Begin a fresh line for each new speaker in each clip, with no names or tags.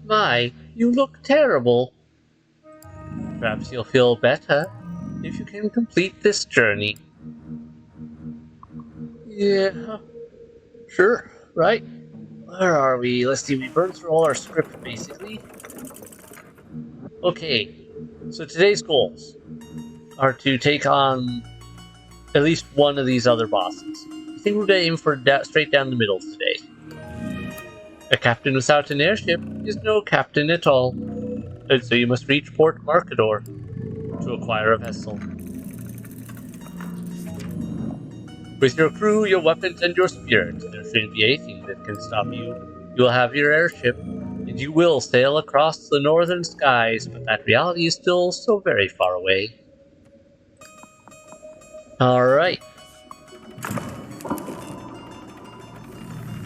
My, you look terrible. Perhaps you'll feel better if you can complete this journey. Yeah, sure, right? Where are we? Let's see, we burned through all our script, basically. Okay, so today's goals are to take on at least one of these other bosses. I think we're going to aim for straight down the middle today. A captain without an airship is no captain at all, and so you must reach Port Markador to acquire a vessel. With your crew, your weapons, and your spirit, there shouldn't be anything that can stop you. You will have your airship, and you will sail across the northern skies, but that reality is still so very far away. Alright.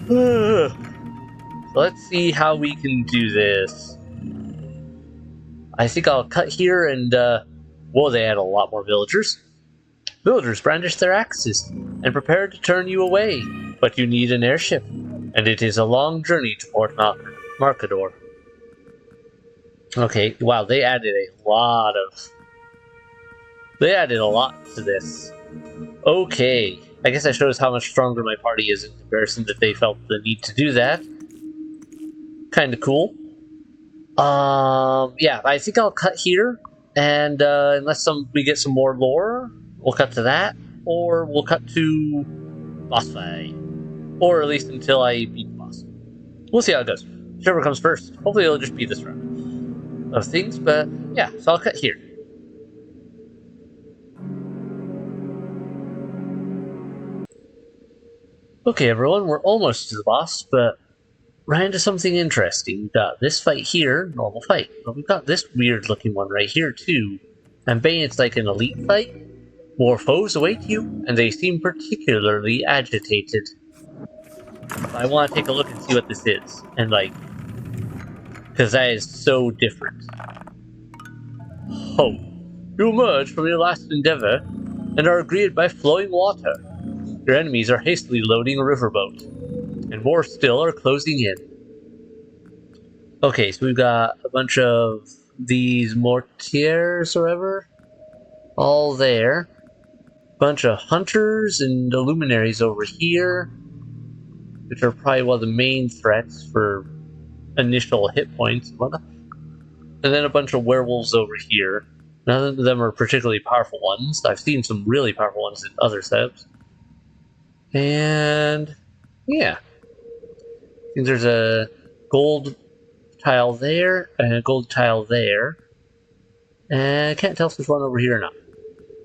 So let's see how we can do this. I think I'll cut here and, whoa, they had a lot more villagers. Villagers brandish their axes and prepare to turn you away, but you need an airship, and it is a long journey to Port Markador. Okay, wow, they added a lot to this. Okay, I guess that shows how much stronger my party is in comparison that they felt the need to do that. Kinda cool. Yeah, I think I'll cut here, and unless we get some more lore, we'll cut to that, or we'll cut to boss fight, or at least until I beat the boss. We'll see how it goes. Whichever comes first. Hopefully it'll just be this round of things, but yeah, so I'll cut here. Okay, everyone, we're almost to the boss, but ran into something interesting. We've got this fight here, normal fight, but we've got this weird-looking one right here, too. And Bane's like an elite fight. More foes await you, and they seem particularly agitated. I want to take a look and see what this is, and like, because that is so different. Oh, you emerged from your last endeavor, and are greeted by flowing water. Your enemies are hastily loading a riverboat, and more still are closing in. Okay, so we've got a bunch of these mortiers or whatever, all there. Bunch of hunters and luminaries over here, which are probably one of the main threats for initial hit points and whatnot. And then a bunch of werewolves over here. None of them are particularly powerful ones. I've seen some really powerful ones in other setups. And yeah, I think there's a gold tile there and a gold tile there. And I can't tell if there's one over here or not.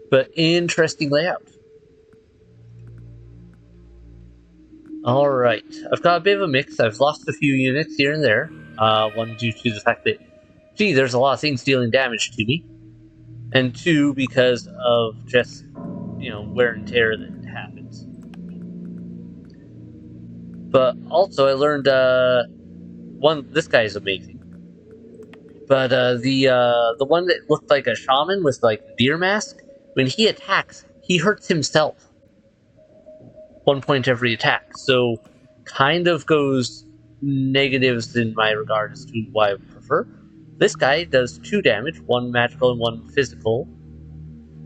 But interesting layout. Alright, I've got a bit of a mix. I've lost a few units here and there. One due to the fact that, gee, there's a lot of things dealing damage to me. And two, because of just, wear and tear that happens. But also, I learned, this guy is amazing. But the one that looked like a shaman with like deer mask, when he attacks, he hurts himself. 1 point every attack, so kind of goes negatives in my regard as to why I prefer. This guy does 2 damage, 1 magical and 1 physical,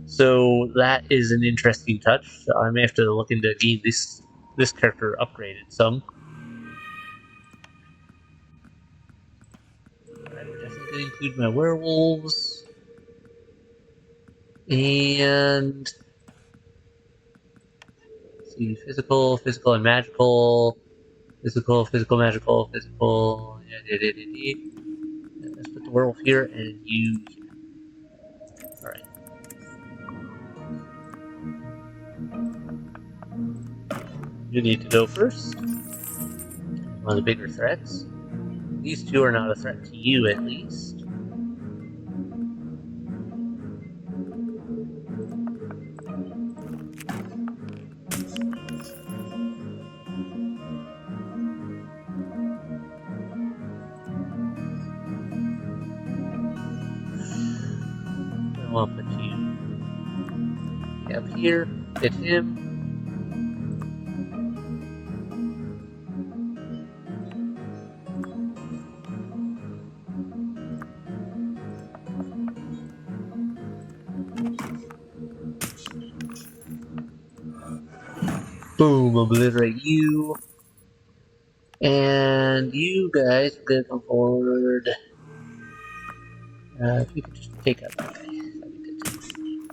so that is an interesting touch. I may have to look into getting this character upgraded some. Alright, we're definitely going to include my werewolves. And let's see, physical and magical. Physical, magical, physical. Let's put the werewolf here and you here. Alright. You need to go first. One of the bigger threats. These two are not a threat to you, at least. I want to put you up here, hit him. Boom, obliterate you. And you guys are gonna come forward. If you could just take out that guy, that'd be good too.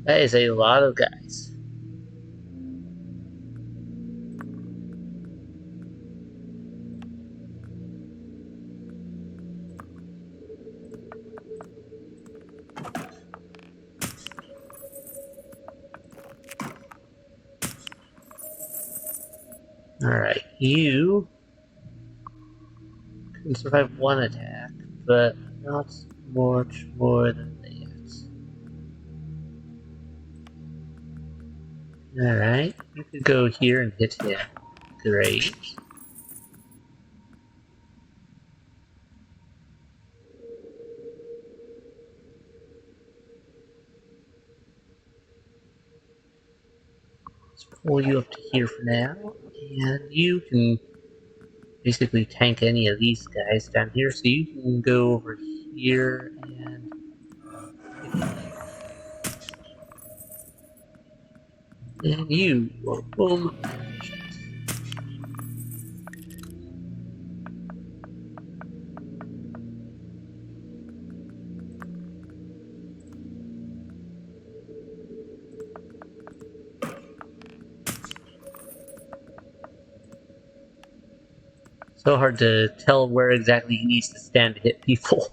That is a lot of guys. Alright, you can survive one attack, but not much more than that. Alright, you could go here and hit him. Great. Let's pull you up to here for now, and you can basically tank any of these guys down here, so you can go over here and you boom. So hard to tell where exactly he needs to stand to hit people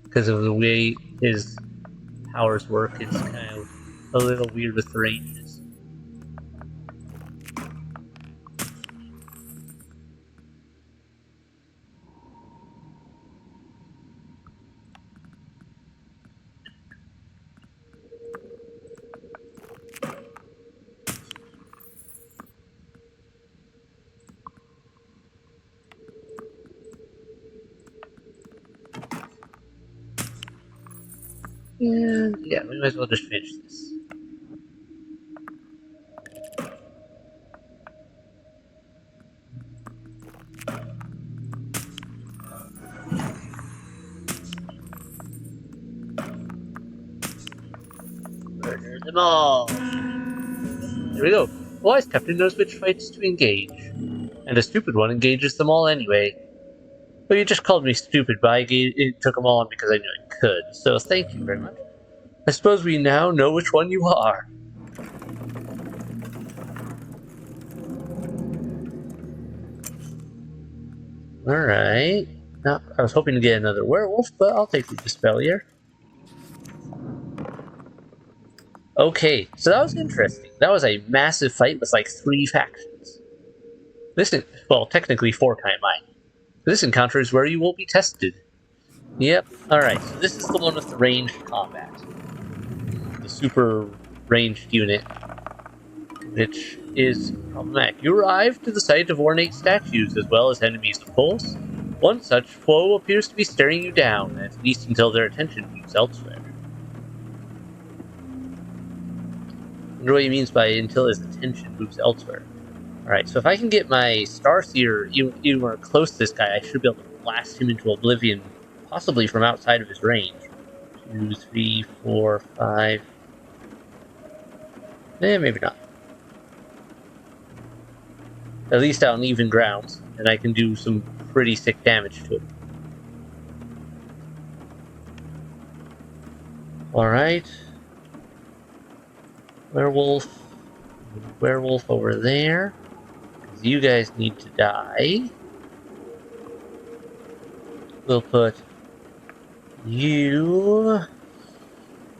because of the way his powers work. It's kind of a little weird with the ranges. And yeah, we might as well just finish this. Murder them all! There we go. A wise captain knows which fights to engage. And a stupid one engages them all anyway. Well, you just called me stupid, but it took them all on because I knew I could, so thank you very much. I suppose we now know which one you are. Alright. Now, I was hoping to get another werewolf, but I'll take the Dispellier. Okay, so that was interesting. That was a massive fight with like 3 factions. This is, well, technically 4 Kaimai. This encounter is where you will be tested. Yep, alright, so this is the one with the ranged combat. The super ranged unit, which is problematic. You arrive to the site of ornate statues as well as enemies of pulse. One such foe appears to be staring you down, at least until their attention moves elsewhere. I wonder what he means by until his attention moves elsewhere. Alright, so if I can get my Starseer anywhere close to this guy, I should be able to blast him into oblivion, possibly from outside of his range. 2, 3, 4, 5... maybe not. At least out on even ground, and I can do some pretty sick damage to it. Alright. Werewolf over there. You guys need to die. We'll put you...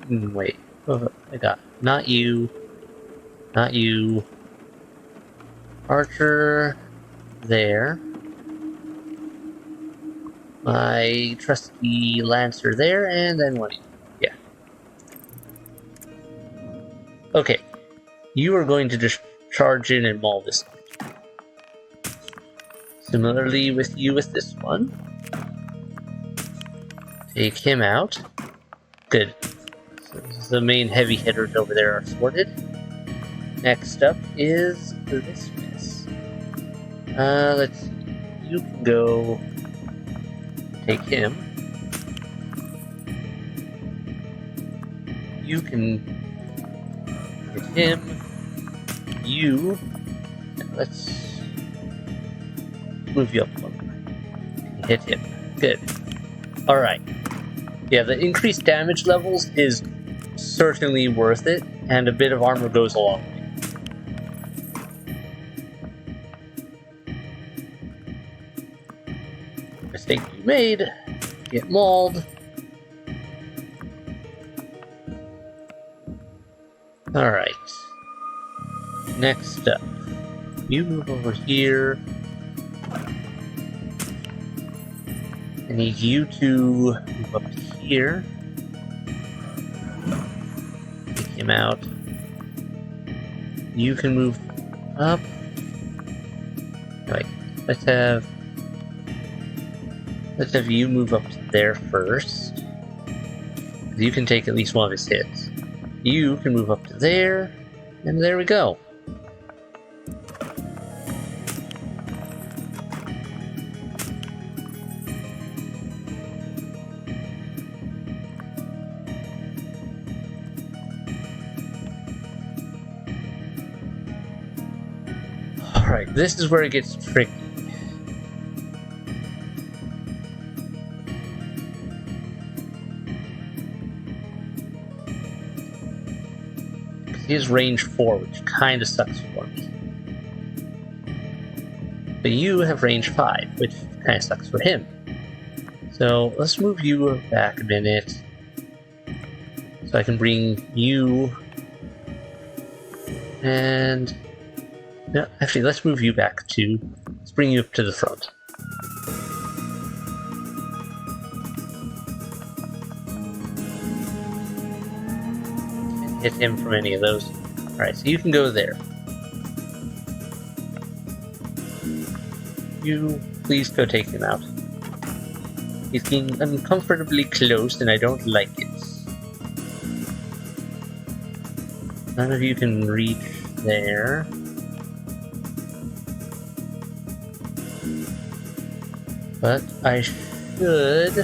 wait. I got not you. Not you. Archer there. My trusty Lancer there, and then one. Yeah. Okay. You are going to just charge in and maul this one. Similarly with you with this one. Take him out. Good. So the main heavy hitters over there are sorted. Next up is this mess. Let's see. You can go take him. You can hit him. You... Let's move you up one. Hit him. Good. Alright. Yeah, the increased damage levels is certainly worth it, and a bit of armor goes a long way. Mistake you made. Get mauled. Alright. Next up. You move over here. I need you to move up here. Take him out. You can move up. Right. Let's have you move up to there first. You can take at least one of his hits. You can move up to there, and there we go. Alright, this is where it gets tricky. He has range 4, which kind of sucks for me. But you have range 5, which kind of sucks for him. So let's move you back a minute. So I can bring you... And... No, actually, let's move you back too. Let's bring you up to the front. Hit him from any of those. Alright, so you can go there. You, please go take him out. He's getting uncomfortably close and I don't like it. None of you can reach there. But I should...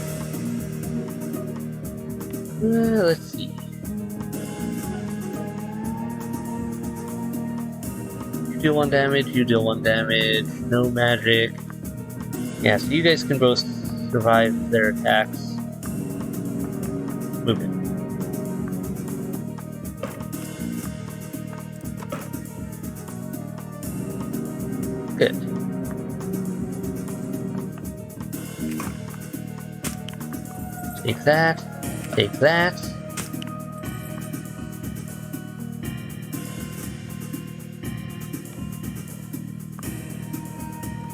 let's see. You deal 1 damage, you deal 1 damage, no magic. Yeah, so you guys can both survive their attacks. Move it. Good. Take that. Take that.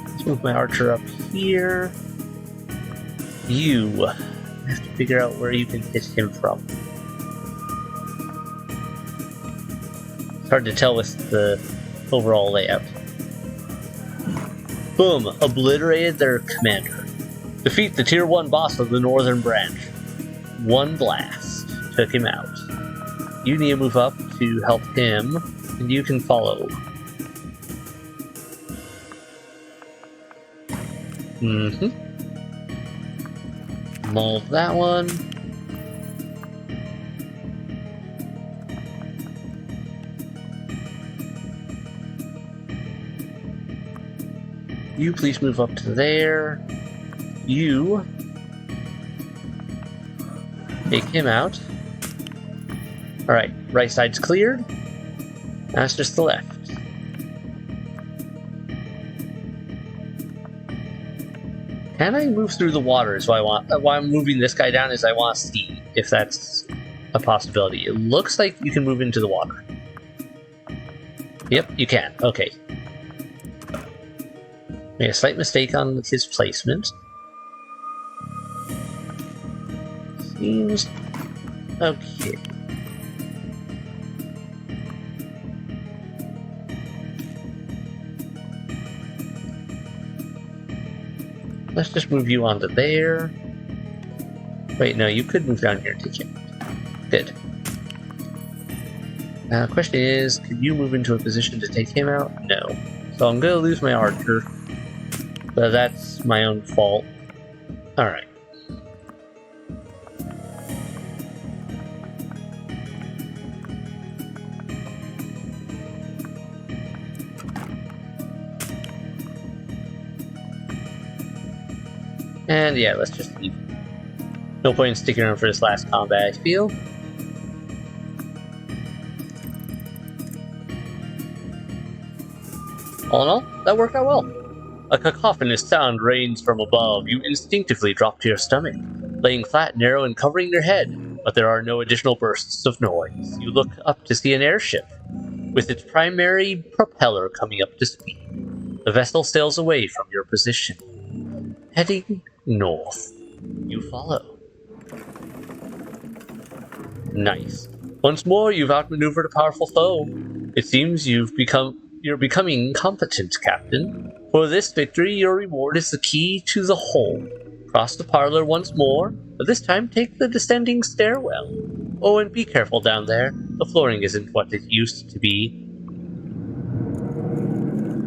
Let's move my archer up here. You. I have to figure out where you can hit him from. It's hard to tell with the overall layout. Boom! Obliterated their commander. Defeat the Tier 1 boss of the Northern Branch. 1 blast. Took him out. You need to move up to help him, and you can follow. Mold that one. You please move up to there. You take him out. Alright, right side's cleared. Now it's just the left. Can I move through the water is what I want. Why I'm moving this guy down is I want to see if that's a possibility. It looks like you can move into the water. Yep, you can. Okay. Made a slight mistake on his placement. Seems okay. Let's just move you onto there. Wait, no, you could move down here and take him. Good. Now, the question is, can you move into a position to take him out? No. So I'm gonna lose my archer. But that's my own fault. Alright. And yeah, let's just leave. No point in sticking around for this last combat, I feel. All in all, that worked out well. A cacophonous sound rains from above. You instinctively drop to your stomach, laying flat, narrow, and covering your head. But there are no additional bursts of noise. You look up to see an airship, with its primary propeller coming up to speed. The vessel sails away from your position, heading north. You follow. Nice. Once more, you've outmaneuvered a powerful foe. It seems you're becoming competent, Captain. For this victory, your reward is the key to the hold. Cross the parlor once more, but this time take the descending stairwell. Oh, and be careful down there. The flooring isn't what it used to be.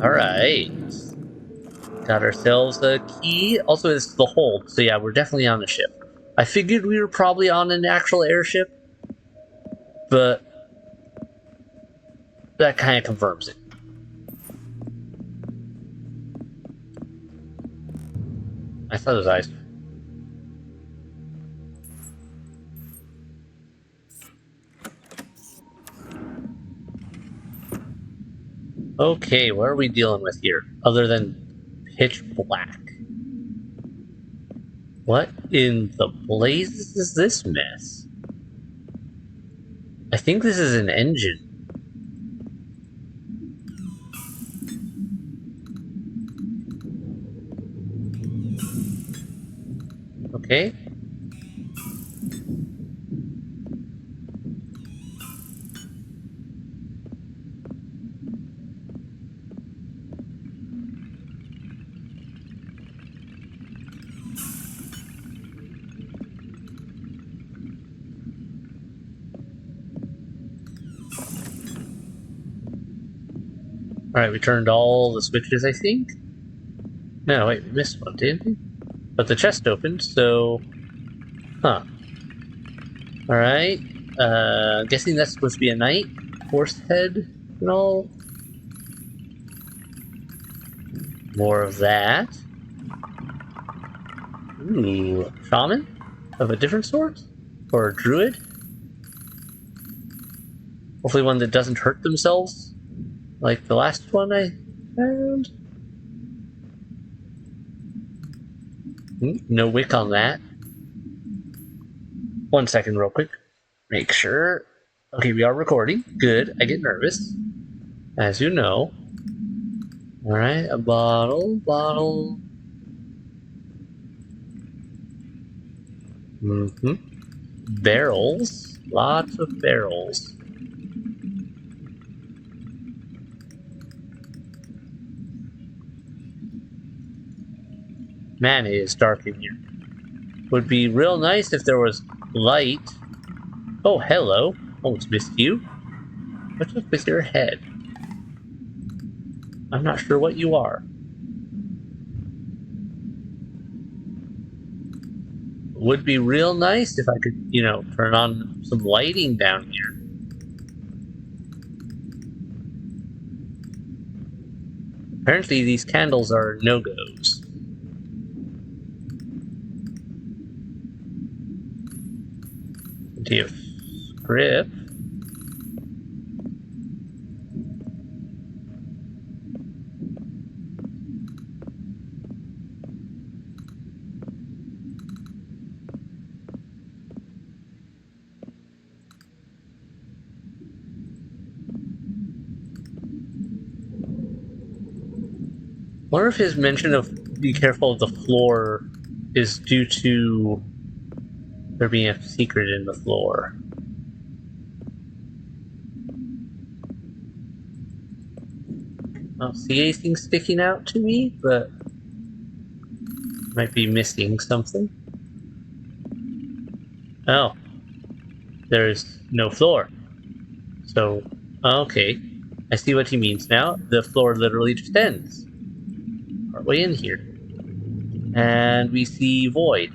Alright. Got ourselves a key. Also, it's the hold, so yeah, we're definitely on a ship. I figured we were probably on an actual airship, but that kind of confirms it. I saw those eyes. Okay, what are we dealing with here? Other than pitch black. What in the blazes is this mess? I think this is an engine. Okay. Alright, we turned all the switches, I think. No, wait, we missed one, didn't we? But the chest opened, so... Huh. Alright. Guessing that's supposed to be a knight. Horse head and all. More of that. Ooh, shaman? Of a different sort? Or a druid? Hopefully one that doesn't hurt themselves, like the last one I found. No wick on that. 1 second real quick. Make sure. Okay, we are recording. Good. I get nervous, as you know. Alright, a bottle. Barrels. Lots of barrels. Man, it is dark in here. Would be real nice if there was light. Oh, hello. Almost missed you. What's up with your head? I'm not sure what you are. Would be real nice if I could, turn on some lighting down here. Apparently these candles are no-goes. Plenty of script. Wonder if his mention of be careful of the floor is due to there being a secret in the floor. I don't see anything sticking out to me, but might be missing something. Oh, there's no floor. So, okay, I see what he means now. The floor literally just ends. Partway in here. And we see void.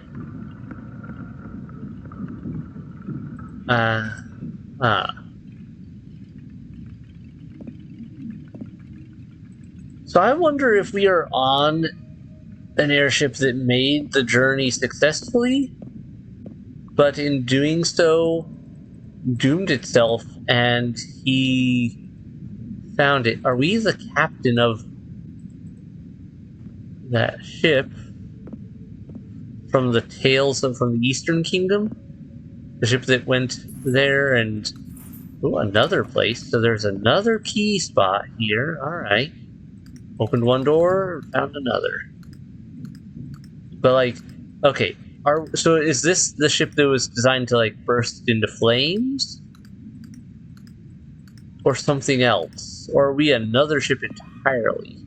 So I wonder if we are on an airship that made the journey successfully, but in doing so, doomed itself, and he found it. Are we the captain of that ship from the Tales from the Eastern Kingdom? The ship that went there and another place. So there's another key spot here. All right. Opened one door, found another. But like, okay, so is this the ship that was designed to like burst into flames, or something else, or are we another ship entirely?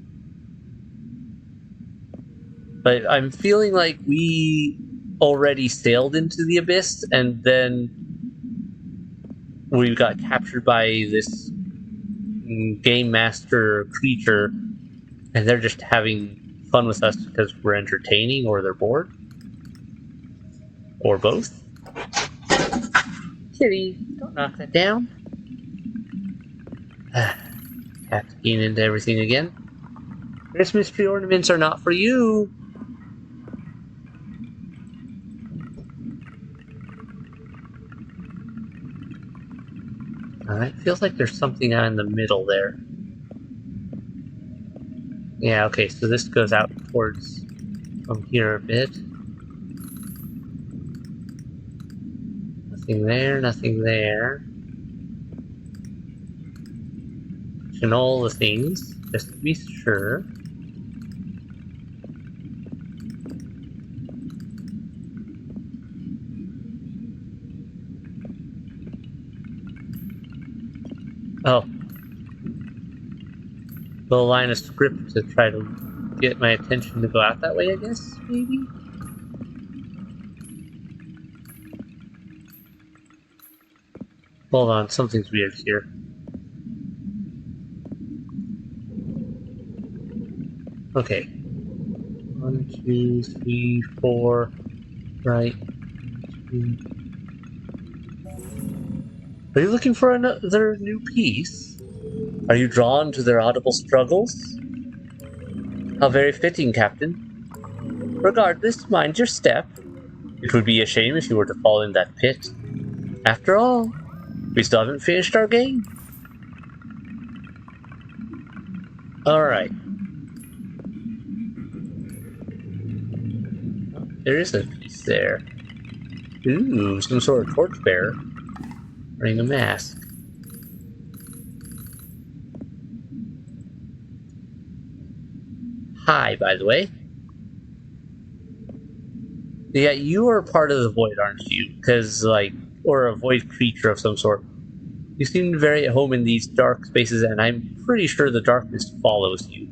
But I'm feeling like we already sailed into the abyss, and then we got captured by this game master creature, and they're just having fun with us because we're entertaining, or they're bored, or both. Kitty, don't knock that down. Cat's getting into everything again. Christmas tree ornaments are not for you. Alright, feels like there's something out in the middle there. Yeah, okay, so this goes out towards from here a bit. Nothing there, nothing there. And all the things, just to be sure. Oh. Little line of script to try to get my attention to go out that way, I guess, maybe? Hold on, something's weird here. Okay. 1, 2, 3, 4. Right. 2. Are you looking for another new piece? Are you drawn to their audible struggles? How very fitting, Captain. Regardless, mind your step. It would be a shame if you were to fall in that pit. After all, we still haven't finished our game. Alright. Oh, there is a piece there. Ooh, some sort of torchbearer. Wearing a mask. Hi, by the way. Yeah, you are part of the void, aren't you? Because, like, or a void creature of some sort. You seem very at home in these dark spaces, and I'm pretty sure the darkness follows you.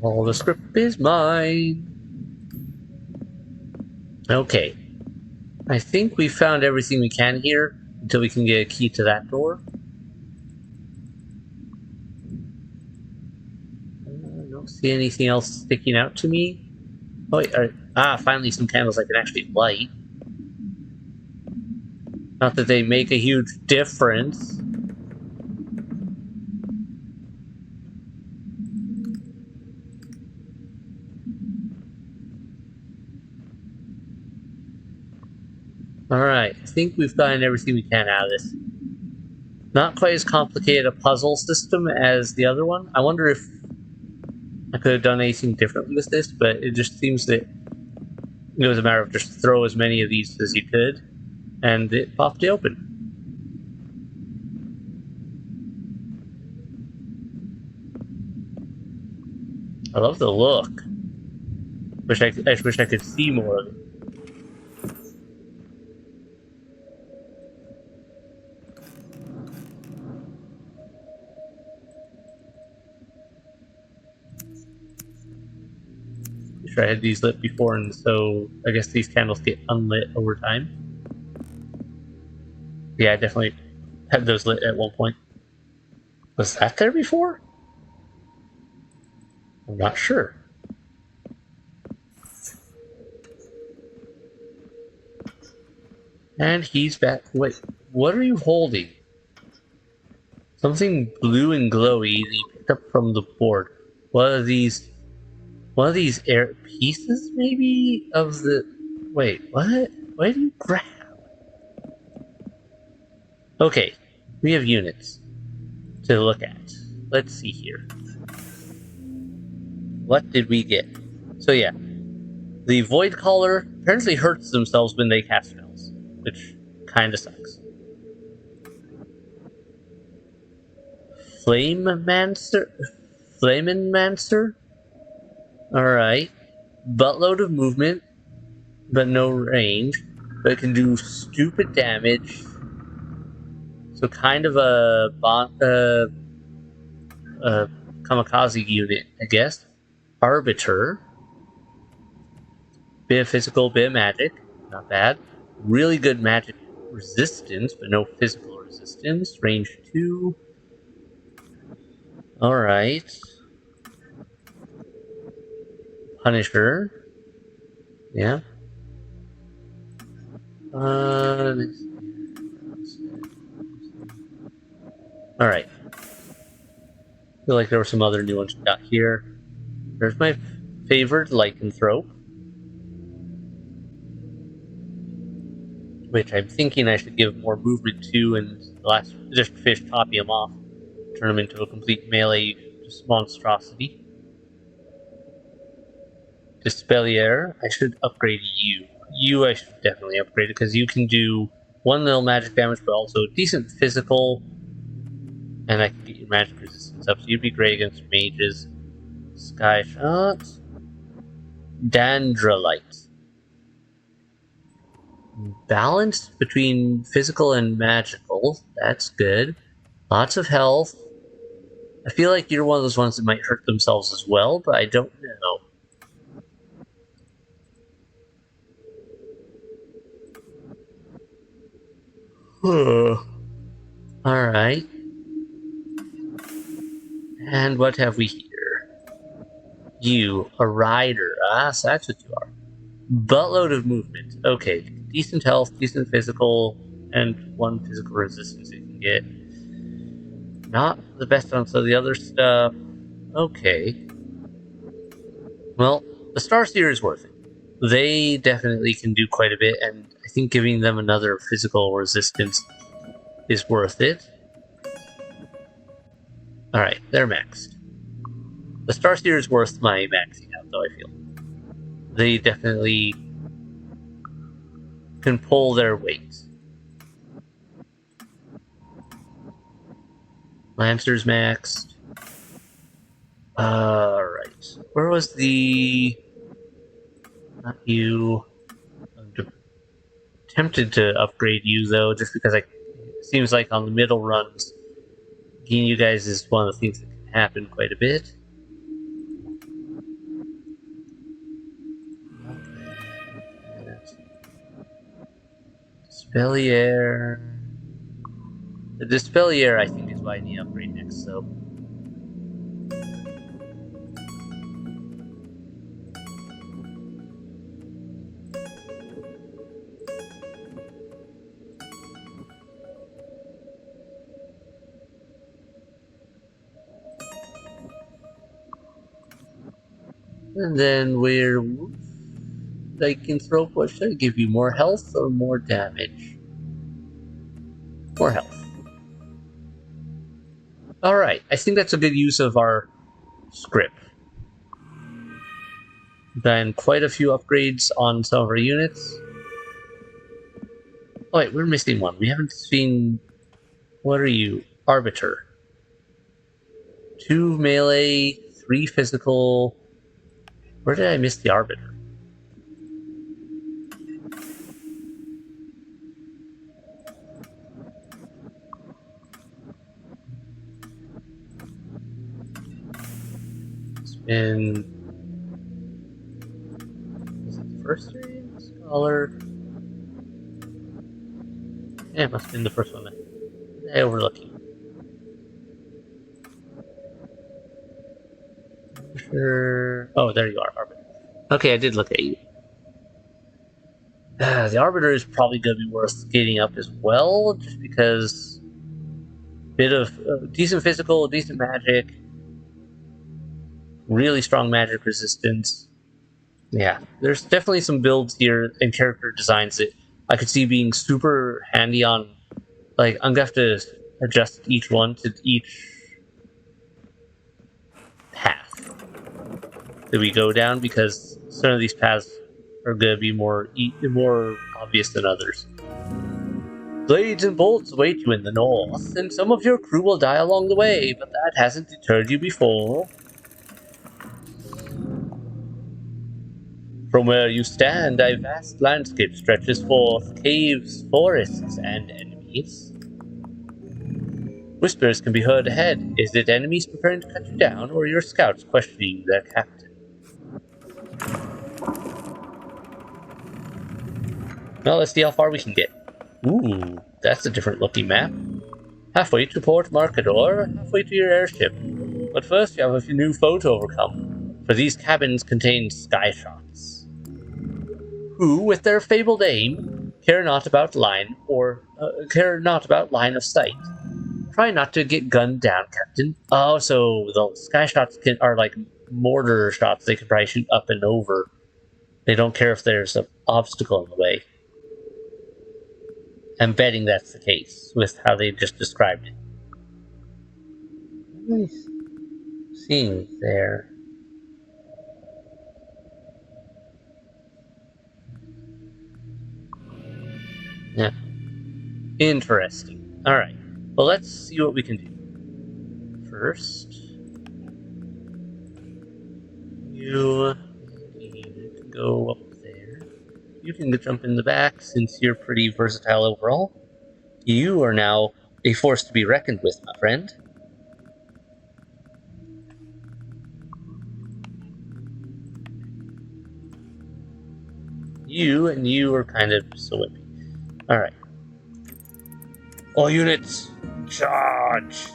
All the script is mine. Okay. I think we found everything we can here until we can get a key to that door. I don't see anything else sticking out to me. Oh, wait, finally some candles I can actually light. Not that they make a huge difference. Alright, I think we've gotten everything we can out of this. Not quite as complicated a puzzle system as the other one. I wonder if I could have done anything differently with this, but it just seems that it was a matter of just throw as many of these as you could, and it popped open. I love the look. I wish I could see more of it. I'm sure I had these lit before, and so I guess these candles get unlit over time. Yeah, I definitely had those lit at one point. Was that there before? I'm not sure. And he's back. Wait, what are you holding? Something blue and glowy that you picked up from the board. What are these? One of these air pieces, maybe, of the... Wait, what? What do you grab? Okay, we have units to look at. Let's see here. What did we get? So yeah, the Void Caller apparently hurts themselves when they cast spells, which kinda sucks. Flamemancer? Flamemancer? Alright. Buttload of movement, but no range. But it can do stupid damage. So kind of a kamikaze unit, I guess. Arbiter. Bit of physical, bit of magic. Not bad. Really good magic resistance, but no physical resistance. Range 2. Alright. Punisher. Yeah. Alright. Feel like there were some other new ones we got here. There's my favorite lycanthrope, which I'm thinking I should give more movement to and just fish copy him off. Turn him into a complete melee monstrosity. Dispelier, I should upgrade you. I should definitely upgrade it because you can do 1 little magic damage, but also decent physical, and I can get your magic resistance up, so you'd be great against mages. Sky Shot. Dandrolite. Balance between physical and magical. That's good. Lots of health. I feel like you're one of those ones that might hurt themselves as well, but I don't know. Alright. And what have we here? You, a rider. Ah, so that's what you are. Buttload of movement. Okay, decent health, decent physical, and 1 physical resistance you can get. Not the best on some of the other stuff. Okay. Well, the Starseer is worth it. They definitely can do quite a bit, and I think giving them another physical resistance is worth it. Alright, they're maxed. The Starseer is worth my maxing out, though, I feel. They definitely can pull their weight. Lancer's maxed. Alright. Where was the... Not you. I'm tempted to upgrade you, though, just because it seems like on the middle runs, getting you guys is one of the things that can happen quite a bit. Dispelier. The Dispelier, I think, is what I need to upgrade next, so. And then werewolf. Lycanthrope, what should I give you? More health or more damage? More health. Alright, I think that's a good use of our script. Then quite a few upgrades on some of our units. Oh wait, we're missing one. We haven't seen... What are you? Arbiter. 2 melee, 3 physical... Where did I miss the Arbiter? It's been... Was it the first area? Scholar... Yeah, it must have been the first one. I overlooking. Sure. Oh, there you are, Arbiter. Okay, I did look at you. The Arbiter is probably going to be worth skating up as well, just because bit of decent physical, decent magic, really strong magic resistance. Yeah, there's definitely some builds here and character designs that I could see being super handy on. Like, I'm going to have to adjust each one to each path that we go down, because some of these paths are going to be more obvious than others. Blades and bolts await you in the north, and some of your crew will die along the way, but that hasn't deterred you before. From where you stand, a vast landscape stretches forth, caves, forests, and enemies. Whispers can be heard ahead. Is it enemies preparing to cut you down, or your scouts questioning their captain? Well, let's see how far we can get. Ooh, that's a different looking map. Halfway to Port Marcador, halfway to your airship. But first, you have a new foe to overcome, for these cabins contain sky shots, who, with their fabled aim, care not about line of sight. Try not to get gunned down, Captain. Oh, so the sky shots are like mortar shots. They can probably shoot up and over. They don't care if there's an obstacle in the way. I'm betting that's the case with how they just described it. What am I seeing there? Yeah. Interesting. Alright. Well, let's see what we can do. First, you can go up there. You can jump in the back since you're pretty versatile overall. You are now a force to be reckoned with, my friend. You are kind of so wimpy. Alright. All units, charge!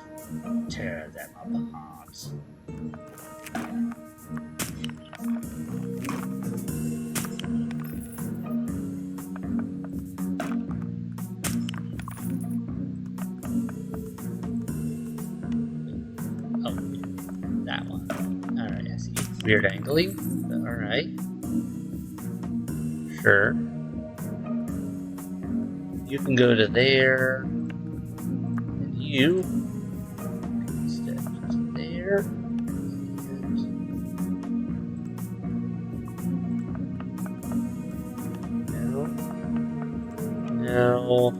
Tear them apart. Oh, that one. Alright, I see. Weird angling. Alright. Sure. You can go to there. And you can step to there. No.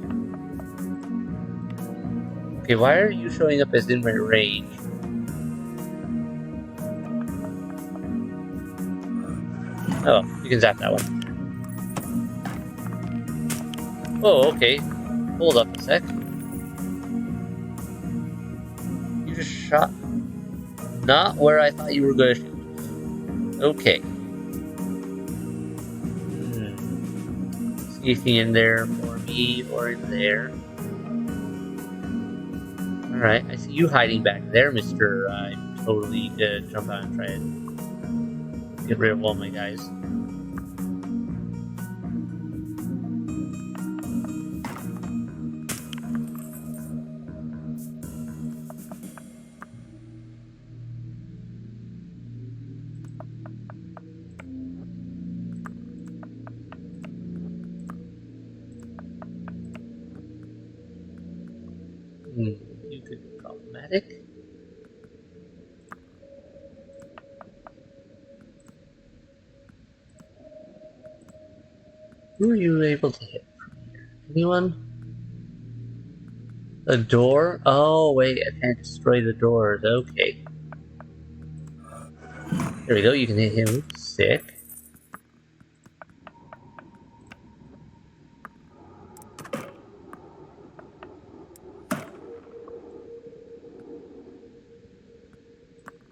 Okay, why are you showing up as in my range? Oh, you can zap that one. Oh, okay. Hold up a sec. You just shot not where I thought you were going to shoot. Okay. See anything in there for me or in there? Alright, I see you hiding back there, Mr. I'm totally gonna jump out and try and get rid of all my guys. You could be problematic. Who are you able to hit from here? Anyone? A door? Oh, wait, I can't destroy the doors. Okay. There we go, you can hit him. Sick.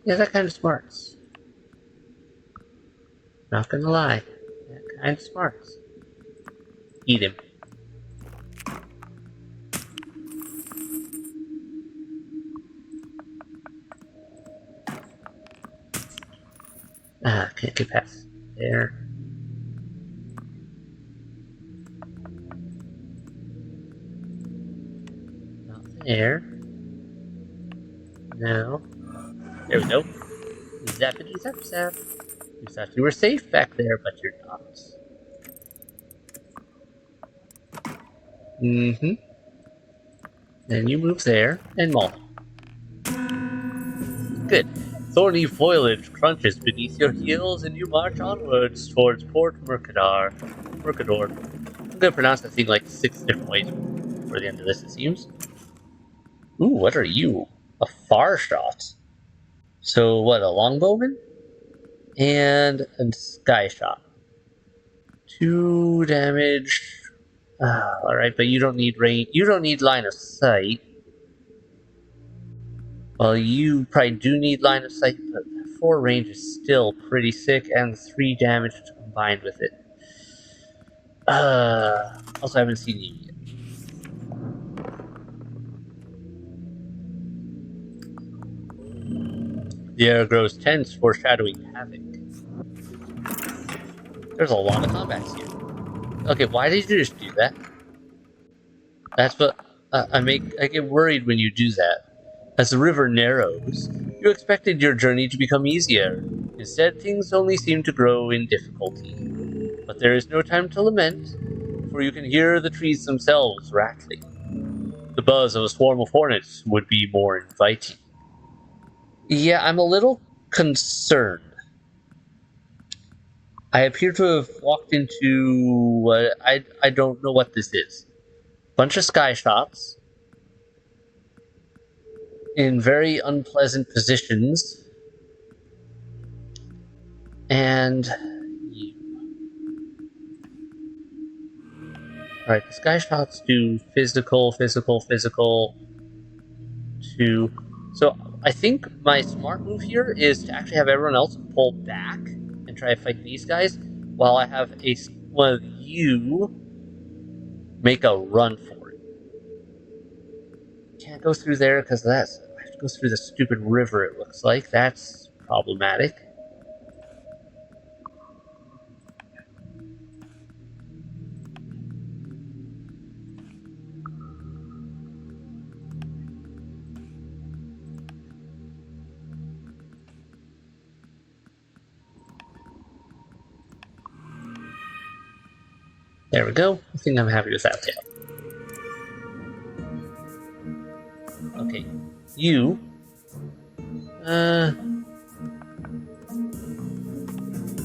Yeah, that kind of smarts. Not gonna lie. That kind of smarts. Eat him. Ah, can't get past there. air. Now, there we go. Zappity zap zap. You thought you were safe back there, but you're not. Mm-hmm. Then you move there and maul him. Good. Thorny foliage crunches beneath your heels, and you march onwards towards Port Mercador. Mercador. I'm gonna pronounce that thing like 6 different ways before the end of this, it seems. Ooh, what are you? A far shot. So what? A longbowman and a sky shot. 2 damage. All right, but you don't need range. You don't need line of sight. Well, you probably do need line of sight, but 4 range is still pretty sick, and 3 damage combined with it. Also, I haven't seen you yet. The air grows tense, foreshadowing havoc. There's a lot of combats here. Okay, why did you just do that? That's what I get worried when you do that. As the river narrows, you expected your journey to become easier. Instead, things only seem to grow in difficulty. But there is no time to lament, for you can hear the trees themselves rattling. The buzz of a swarm of hornets would be more inviting. Yeah, I'm a little concerned. I appear to have walked into I don't know what this is. Bunch of sky shots in very unpleasant positions, and you. All right, the sky shots do physical, physical, physical. To so I think my smart move here is to actually have everyone else pull back and try to fight these guys, while I have one of you make a run for it. Can't go through there because that's I have to go through the stupid river. It looks like that's problematic. There we go. I think I'm happy with that. Okay, you.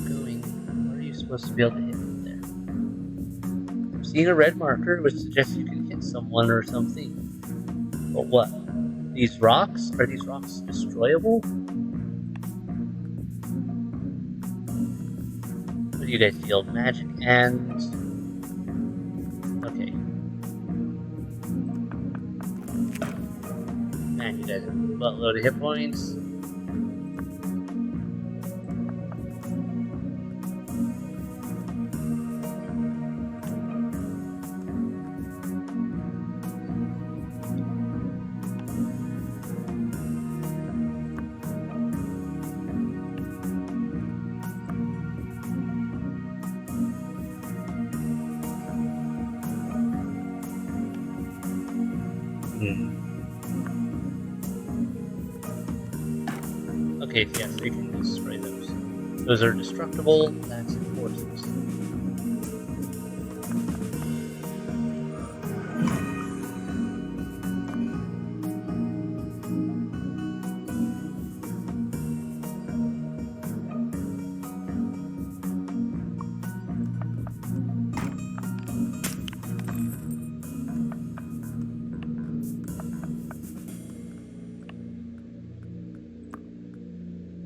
Going. Where are you supposed to be able to hit from there? I'm seeing a red marker, which suggests you can hit someone or something. But what? These rocks? Are these rocks destroyable? What do you guys deal? Magic and... Okay. Man, you guys have a buttload of hit points. Okay, yes, they can destroy those. Those are destructible. That's important.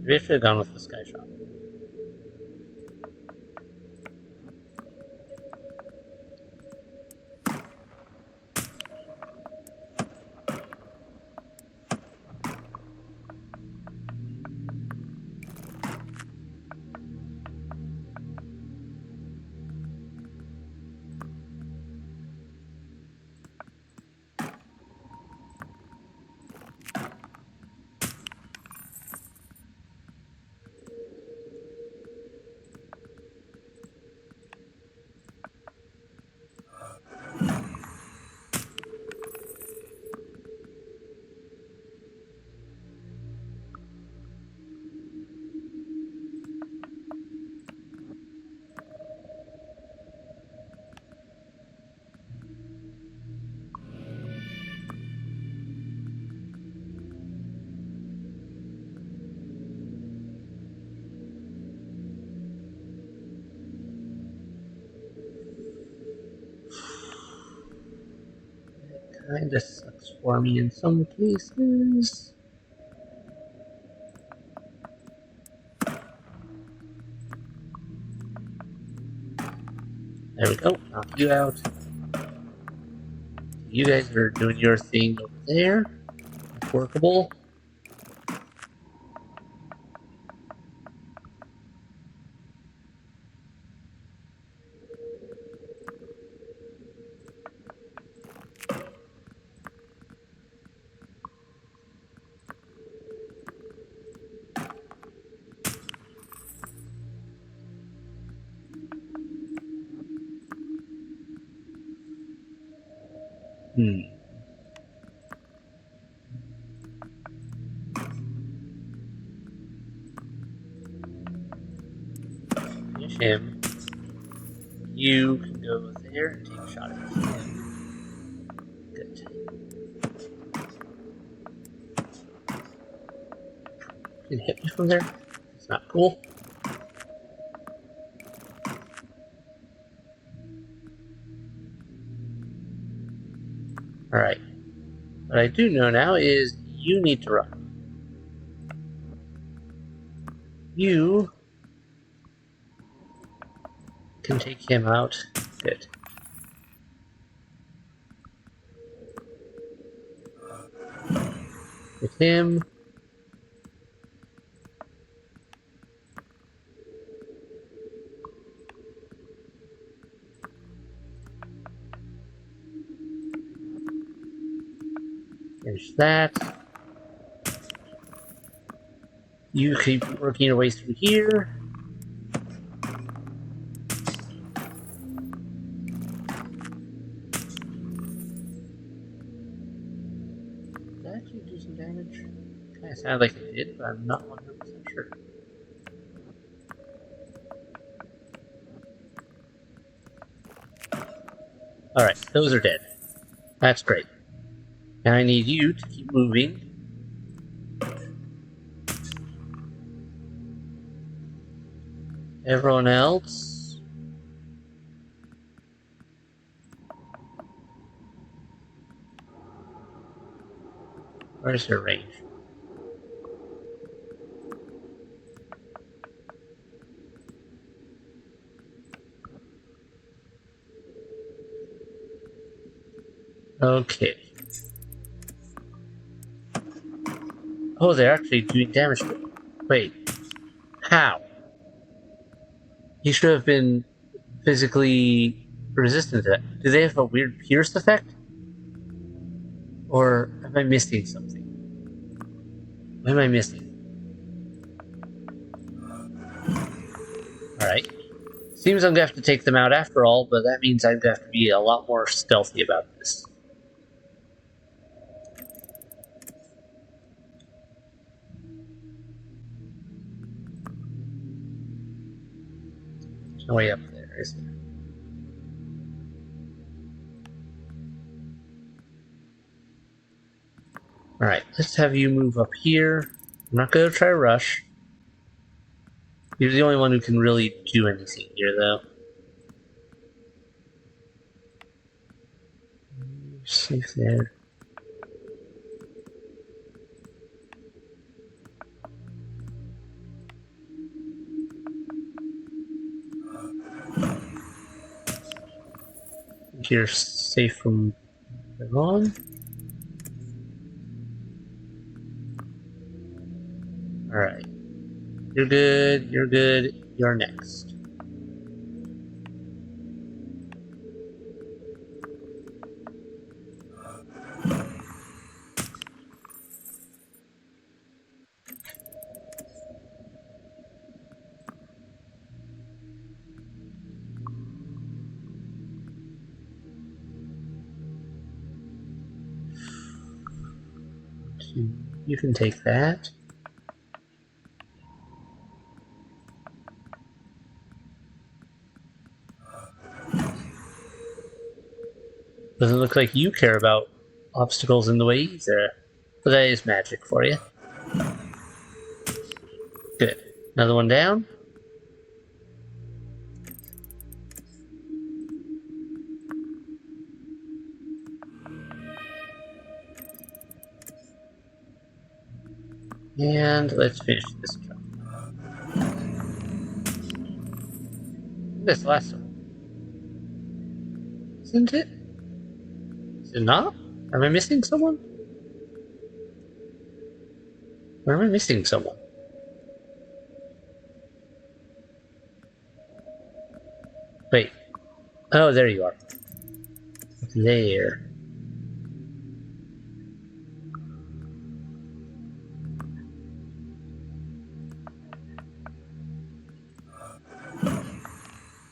Maybe I should have gone with the sky shot. Kinda sucks for me in some cases. There we go. Knock you out. You guys are doing your thing over there. That's workable. Finish him. You can go there and take a shot at him. Good. You can hit me from there. It's not cool. Alright. What I do know now is you need to run. You can take him out. Good. Hit him. Finish that. You keep working your way through here. Did that actually do some damage? Kinda sounded like it did, but I'm not 100% sure. Alright, those are dead. That's great. Now I need you to keep moving. Everyone else. Where's your range? Okay. Oh, they're actually doing damage to it. Wait. How? He should have been physically resistant to that. Do they have a weird pierce effect? Or am I missing something? What am I missing? Alright. Seems I'm gonna have to take them out after all, but that means I'm gonna have to be a lot more stealthy about this. There's no way up there, is there? Alright, let's have you move up here. I'm not gonna try to rush. You're the only one who can really do anything here, though. You're safe there. You're safe from on. Alright. You're good, you're good, you're next. You can take that. Doesn't look like you care about obstacles in the way either. But that is magic for you. Good. Another one down. And let's finish this job. This last one. Isn't it? Is it not? Am I missing someone? Or am I missing someone? Wait. Oh, there you are. There.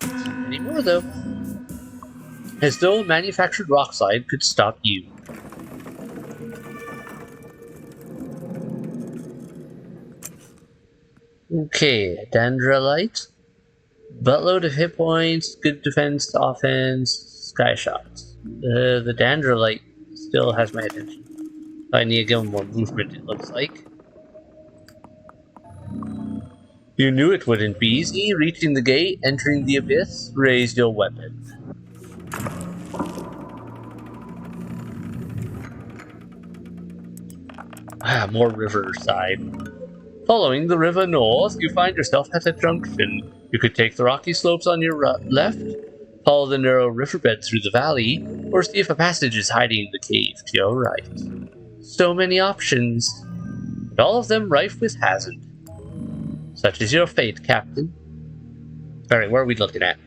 Not anymore, though. As though a manufactured rock slide could stop you. Okay, Dendrolite. Buttload of hit points, good defense, offense, sky shots. The Dendrolite still has my attention. I need to give him more movement, it looks like. You knew it wouldn't be easy. Reaching the gate, entering the abyss, raise your weapon. More riverside. Following the river north, you find yourself at a junction. You could take the rocky slopes on your left, follow the narrow riverbed through the valley, or see if a passage is hiding in the cave to your right. So many options, and all of them rife with hazard. Such is your fate, Captain. Alright, where are we looking at?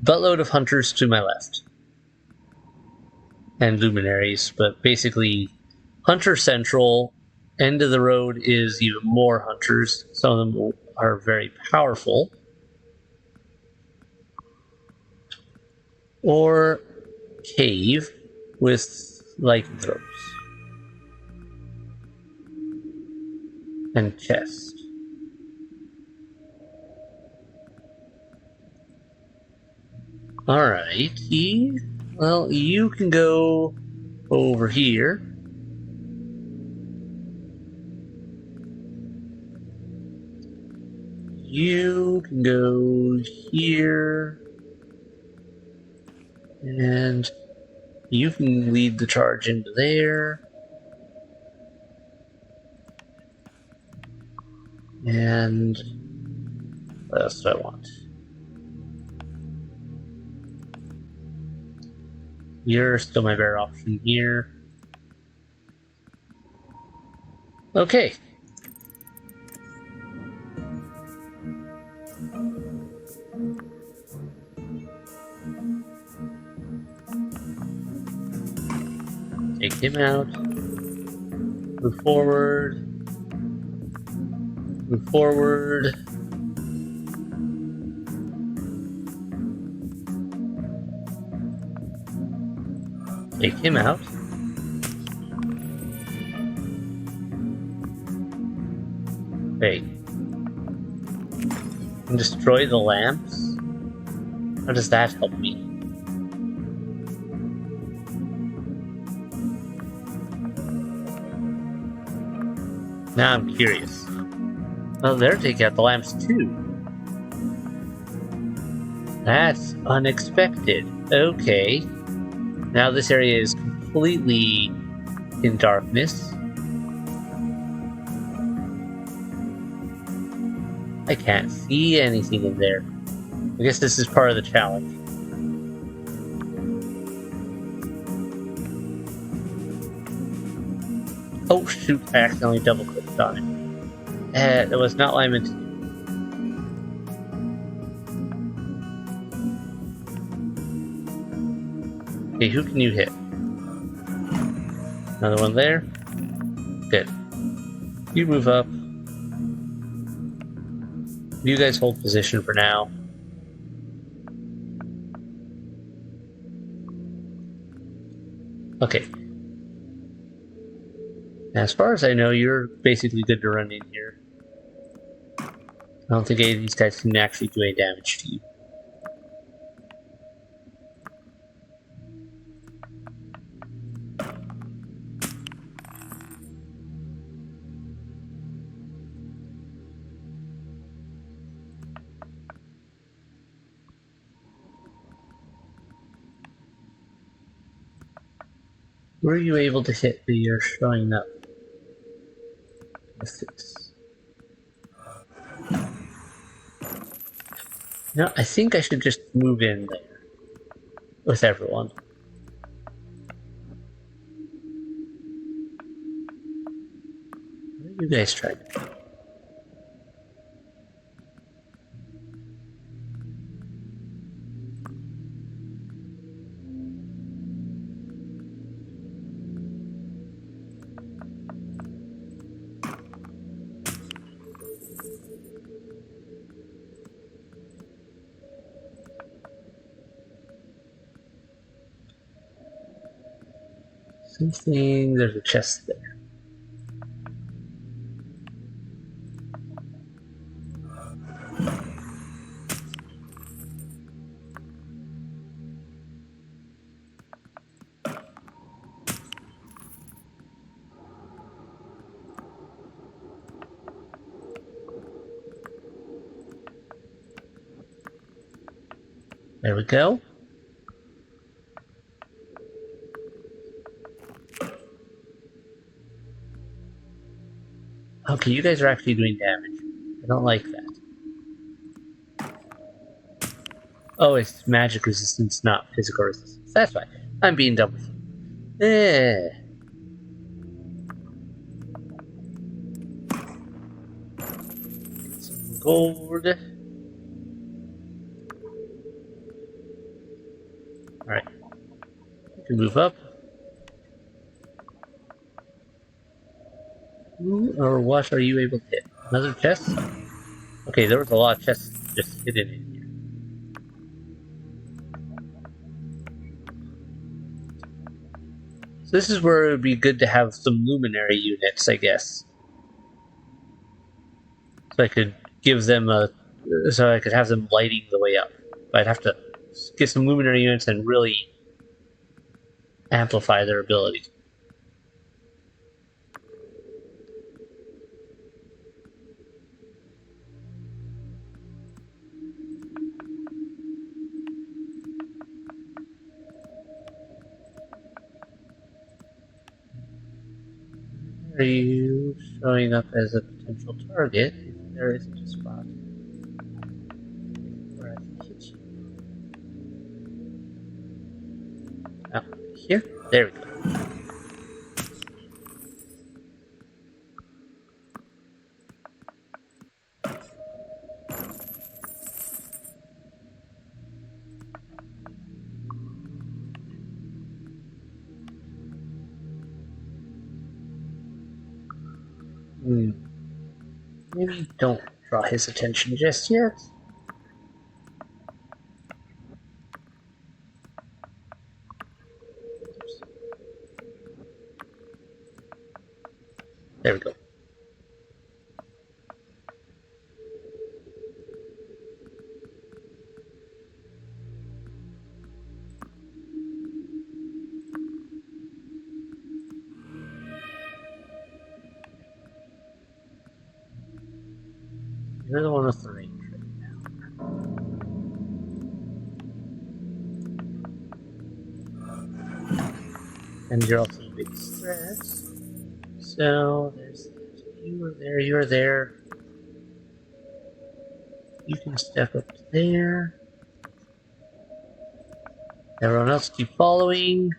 Buttload of hunters to my left. And luminaries, but basically Hunter Central, end of the road is even more hunters. Some of them are very powerful. Or cave with lycanthropes. And chest. Alrighty. Well, you can go over here. You can go here. And you can lead the charge into there. And what else do I want? You're still my better option here. Okay. Take him out. Move forward. Move forward. Take him out. Wait. And destroy the lamps? How does that help me? Now I'm curious. Well, they're taking out the lamps too. That's unexpected. Okay. Now this area is completely in darkness. I can't see anything in there. I guess this is part of the challenge. Oh shoot, I accidentally double clicked on it. That was not what I meant to do. Okay, who can you hit? Another one there? Good. You move up. You guys hold position for now. Okay. As far as I know, you're basically good to run in here. I don't think any of these guys can actually do any damage to you. Were you able to hit that you're showing up? this? No, I think I should just move in there with everyone. What are you guys trying to do? Something. There's a chest there. There we go. Okay, you guys are actually doing damage. I don't like that. Oh, it's magic resistance, not physical resistance. That's right. I'm being dumb with you. Get some gold. Alright. You can move up. Who or what are you able to hit? Another chest? Okay, there was a lot of chests just hidden in here. So this is where it would be good to have some luminary units, I guess. So I could give them so I could have them lighting the way up. But I'd have to get some luminary units and really amplify their ability. Are you showing up as a potential target if there isn't a spot where I can hit you? Oh, here? There we go. Maybe don't draw his attention just yet. Oops. There we go. You're the one with the range right now. And you're also the biggest threat. So there's that. You are there, you're there. You can step up to there. Everyone else keep following.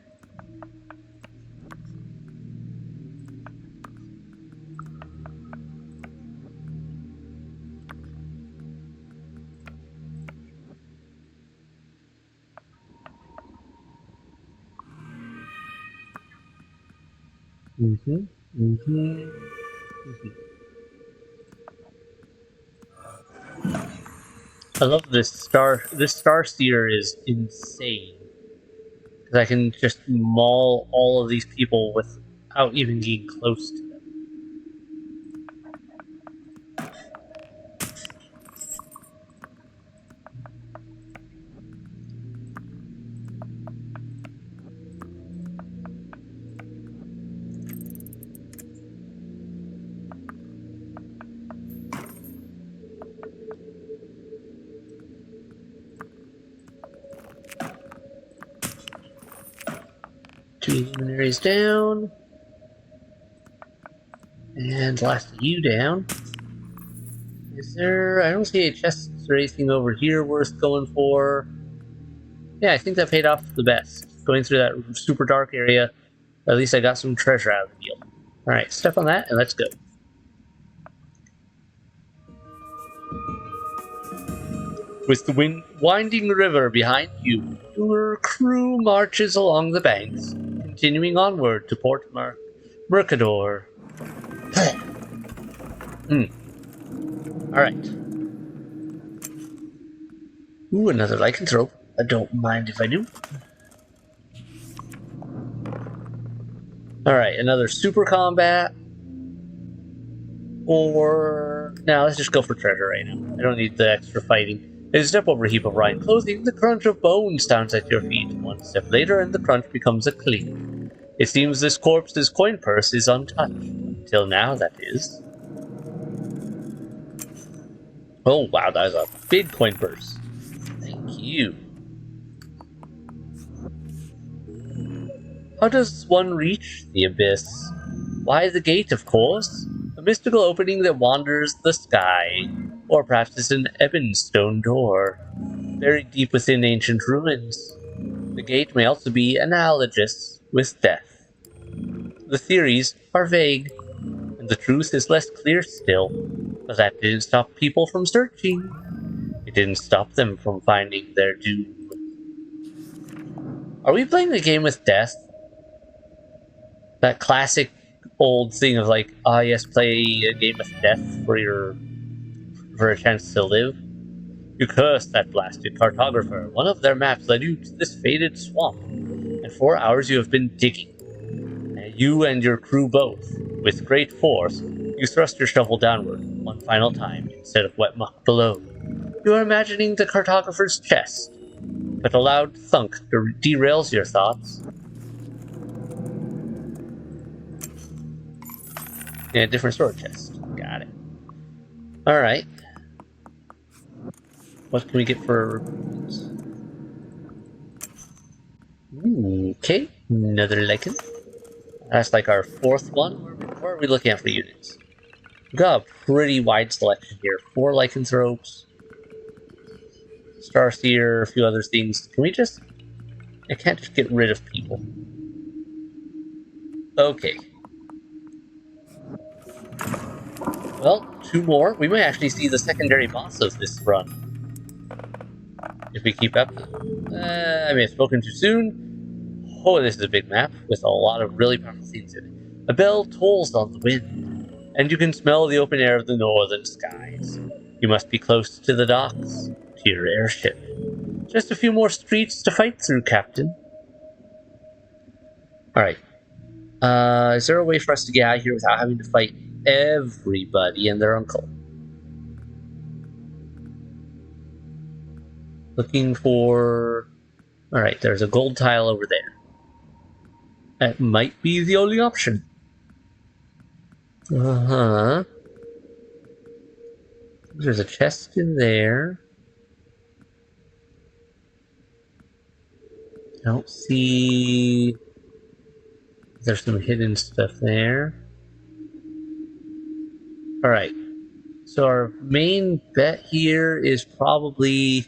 I love this star. This star steer is insane. Because I can just maul all of these people without even getting close to them. Two luminaries down. And last of you down. Is there... I don't see any chests or anything over here worth going for. Yeah, I think that paid off the best. Going through that super dark area, at least I got some treasure out of the deal. Alright, step on that and let's go. With the winding river behind you, your crew marches along the banks, continuing onward to Port Mercador. Alright. Ooh, another lycanthrope. I don't mind if I do. Alright, another super combat. Or... Now, let's just go for treasure right now. I don't need the extra fighting. As you step over a heap of rotting clothing, the crunch of bones sounds at your feet. One step later, and the crunch becomes a clink. It seems this corpse's coin purse is untouched. Until now, that is. Oh, wow, that was a big coin purse. Thank you. How does one reach the abyss? Why the gate, of course. A mystical opening that wanders the sky. Or perhaps it's an ebon stone door, buried deep within ancient ruins. The gate may also be analogous with death. The theories are vague, and the truth is less clear still. But that didn't stop people from searching. It didn't stop them from finding their doom. Are we playing a game with death? That classic old thing of like, ah, yes, play a game with death for a chance to live. You cursed that blasted cartographer. One of their maps led you to this faded swamp, and 4 hours you have been digging. And you and your crew both, with great force, you thrust your shovel downward one final time instead of wet muck below. You are imagining the cartographer's chest, but a loud thunk derails your thoughts. Yeah, different sword chest. Got it. Alright. What can we get for recruitments? Okay, another lichen. That's like our fourth one. Where are we looking at for units? We've got a pretty wide selection here. 4 lycanthropes, Starseer, a few other things. Can we just... I can't just get rid of people. Okay. Well, 2 more. We might actually see the secondary boss of this run. If we keep up. I may have spoken too soon. Oh, this is a big map with a lot of really powerful things in it. A bell tolls on the wind, and you can smell the open air of the northern skies. You must be close to the docks, to your airship. Just a few more streets to fight through, Captain. Alright. Is there a way for us to get out of here without having to fight everybody and their uncle? Looking for... Alright, there's a gold tile over there. That might be the only option. Uh-huh. There's a chest in there. I don't see... There's some hidden stuff there. Alright. So our main bet here is probably...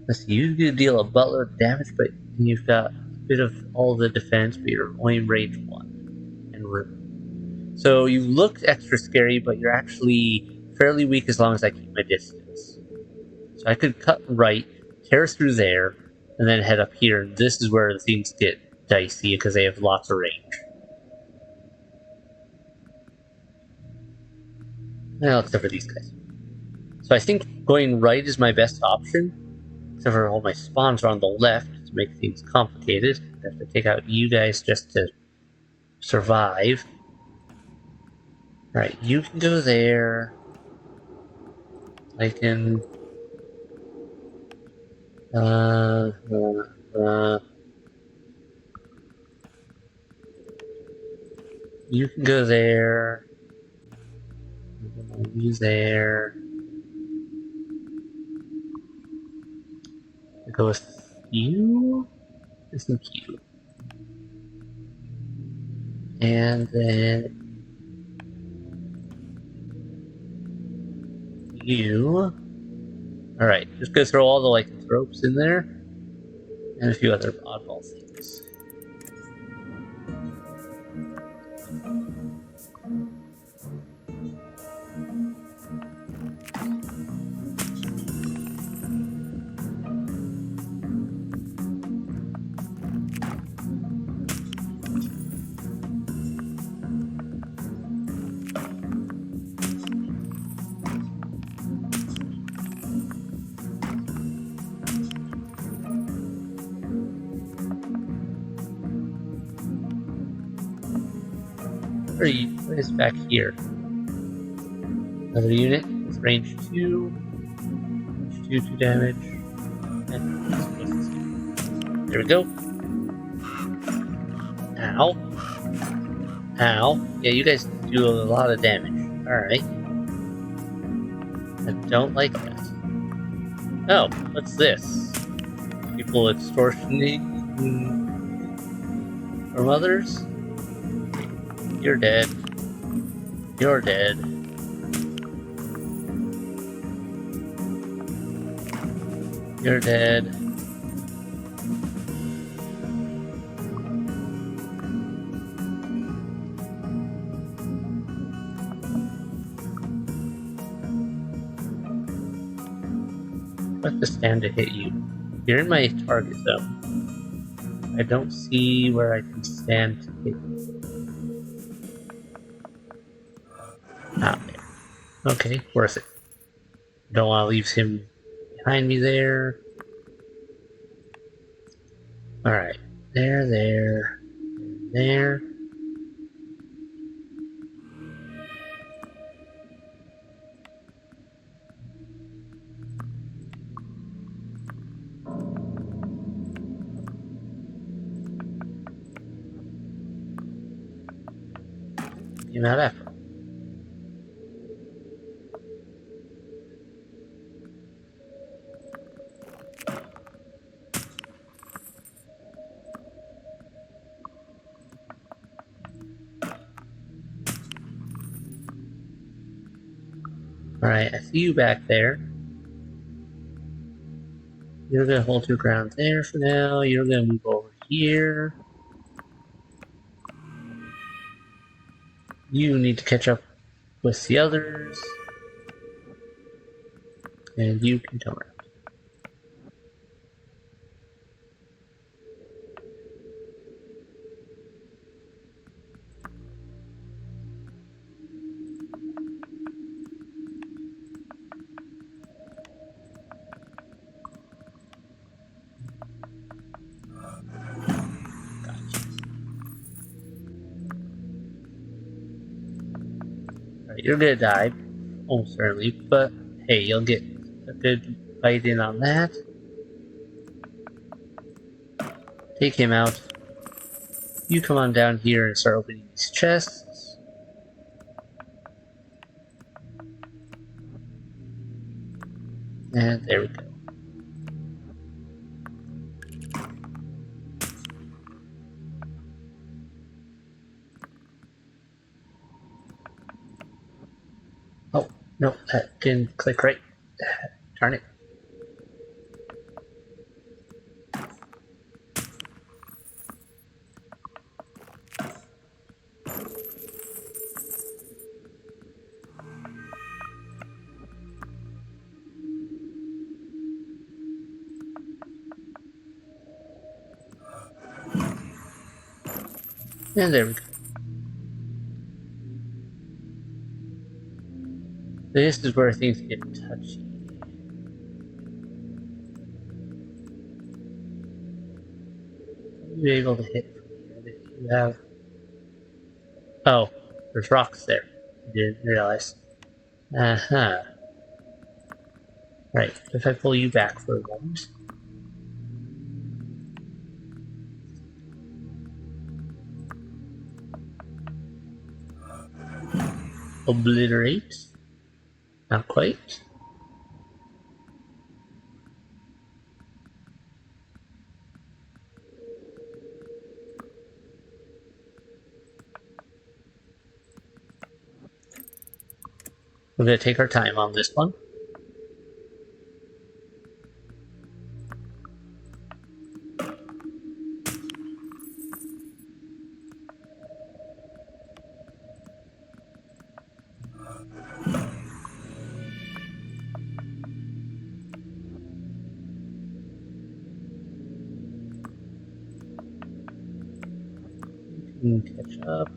Let's see, you can deal a buttload of damage, but you've got a bit of all the defense, but you're only range 1. And so you look extra scary, but you're actually fairly weak as long as I keep my distance. So I could cut right, tear through there, and then head up here. And this is where things get dicey because they have lots of range. Well, except for these guys. So I think going right is my best option. Except for all my spawns are on the left to make things complicated. I have to take out you guys just to survive. Alright, you can go there. I can... You can go there. You there. I go with you. I think you. And then you. Alright, just go throw all the ropes in there. And a few other oddball things. What is back here? Another unit with range 2. Range 2 damage. And there we go. Ow. Ow. Yeah, you guys do a lot of damage. Alright. I don't like that. Oh, what's this? People extortioning from others? You're dead. You're dead. You're dead. Let this stand to hit you. You're in my target zone. I don't see where I can stand to hit you. Ah, there. Okay, worth it. Don't want to leave him behind me there. Alright. There. There. Came out after. Alright, I see you back there. You're gonna hold your ground there for now. You're gonna move over here. You need to catch up with the others. And you can come around. Alright, you're gonna die. Almost certainly, but hey, you'll get a good fight in on that. Take him out. You come on down here and start opening these chests. And there we go. Oh, no, that didn't click right. Darn it. And there we go. This is where things get touchy. You're able to hit from here. You have. Oh, there's rocks there. I didn't realize. Uh-huh. Right, if I pull you back for a moment. Obliterate. Not quite. We're going to take our time on this one. Catch up.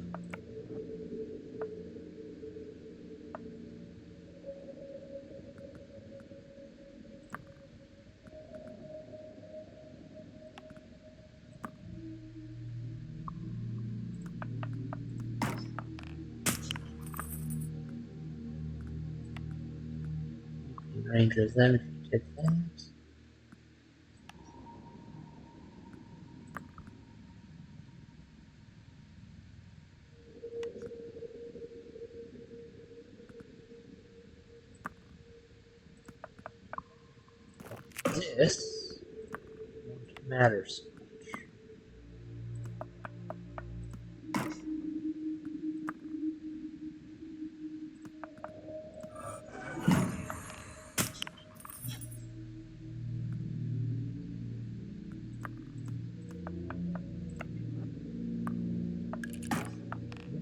Rangers then if you did that. This won't matter so much.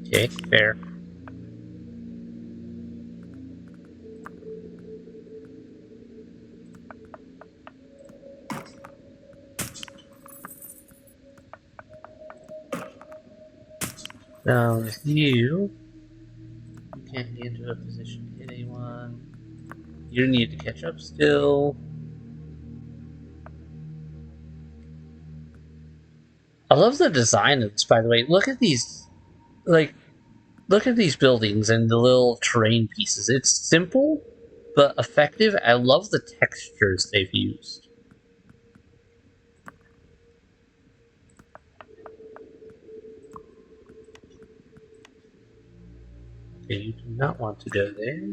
Okay, fair. Now with you can't get into a position to hit anyone. You need to catch up still. I love the design of this, by the way. Look at these, like, look at these buildings and the little terrain pieces. It's simple, but effective. I love the textures they've used. Okay, you do not want to go there.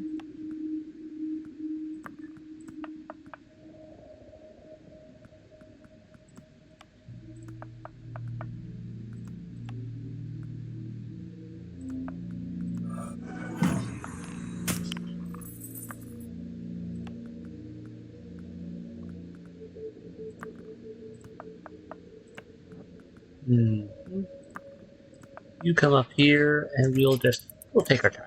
You come up here, and we'll take our time.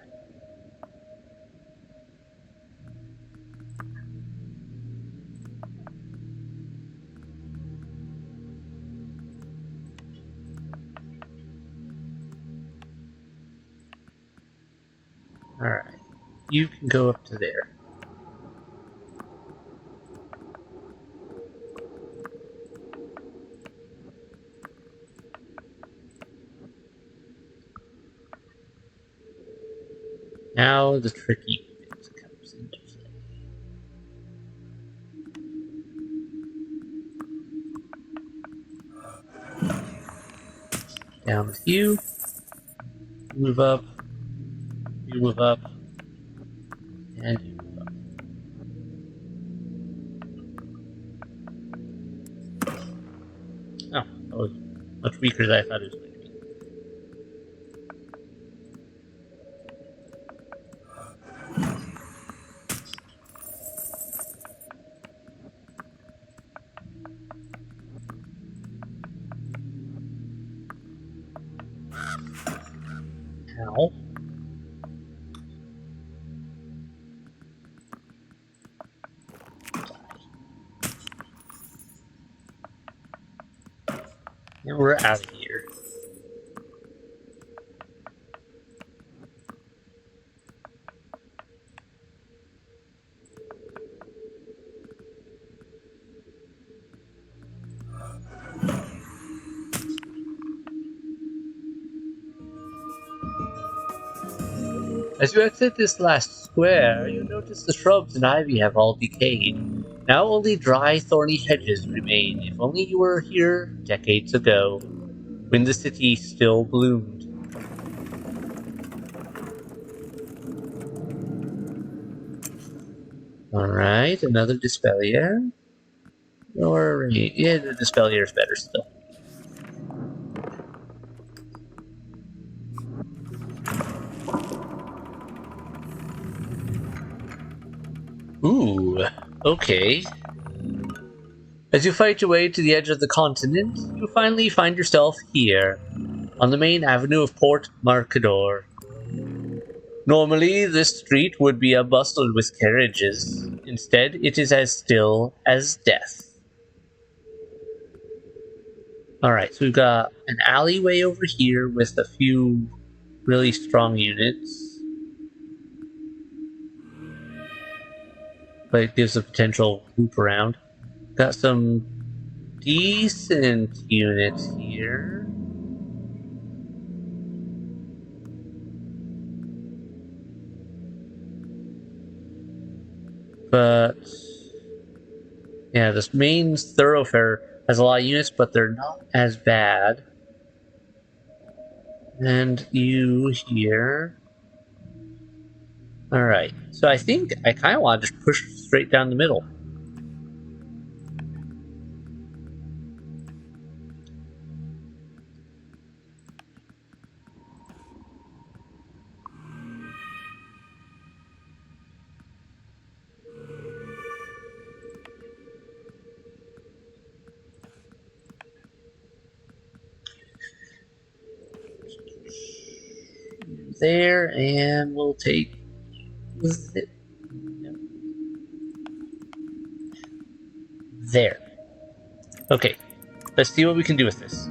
Alright. You can go up to there. Now the tricky bit comes into play. Down with you. Move up. You move up. And you move up. Oh, that was much weaker than I thought it was going to be. Ow. And we're out of here. As you exit this last square, you notice the shrubs and ivy have all decayed. Now only dry, thorny hedges remain. If only you were here decades ago, when the city still bloomed. Alright, another Dispellier. Or, yeah, the Dispellier is better still. Ooh, okay. As you fight your way to the edge of the continent, you finally find yourself here, on the main avenue of Port Marcador. Normally, this street would be bustled with carriages. Instead, it is as still as death. Alright, so we've got an alleyway over here with a few really strong units. But it gives a potential loop around. Got some decent units here. But yeah, this main thoroughfare has a lot of units, but they're not as bad. And you here. Alright, so I think I kind of want to just push straight down the middle. There, and we'll take there. Okay, let's see what we can do with this.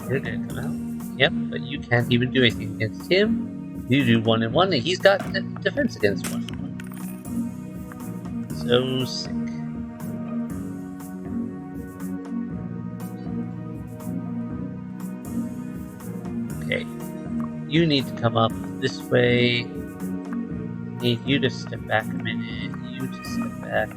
You're gonna come out. Yep, but you can't even do anything against him. You do 1 and 1, and he's got defense against 1 and 1. So sick. Okay. You need to come up this way. Need you to step back a minute. You to step back.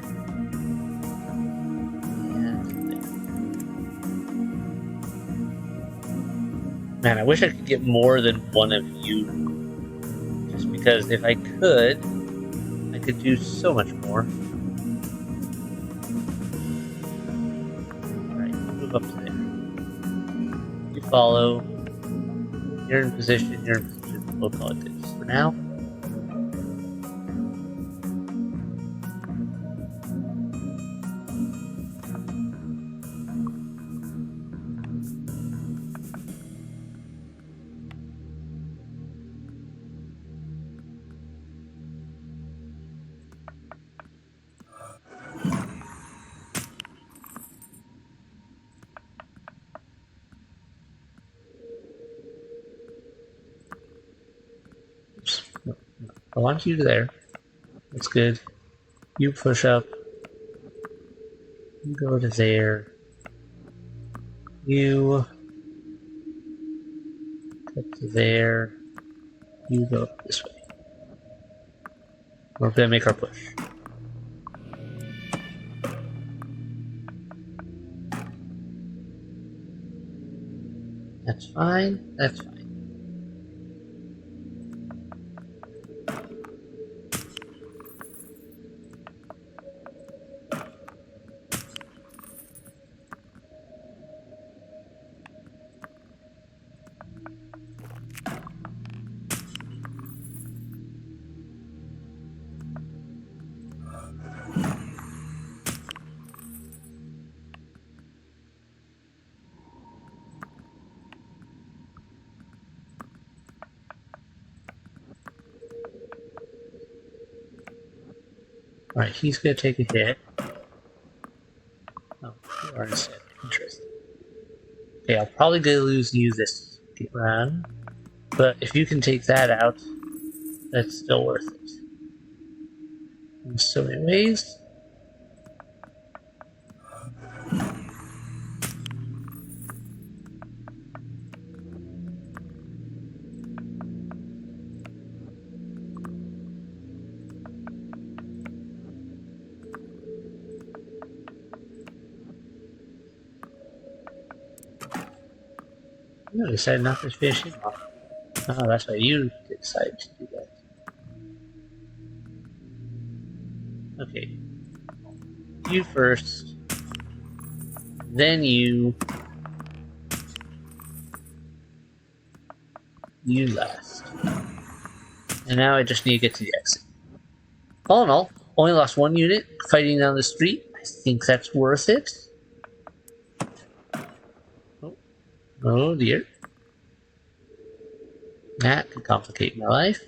Man, I wish I could get more than one of you. Just because if I could do so much more. Alright, move up to there. You follow. You're in position, you're in position. We'll call it this for now. I want you there. That's good. You push up. You go to there. You get to there. You go this way. We're gonna make our push. That's fine. That's fine. Alright, he's gonna take a hit. Oh, you are instead. Interesting. Okay, I'll probably gonna lose you this round. But if you can take that out, that's still worth it. In so many ways. No, decided not to finish him off. Oh, that's why you did decide to do that. Okay. You first. Then you. You last. And now I just need to get to the exit. All in all, only lost one unit fighting down the street. I think that's worth it. Oh dear. That could complicate my life.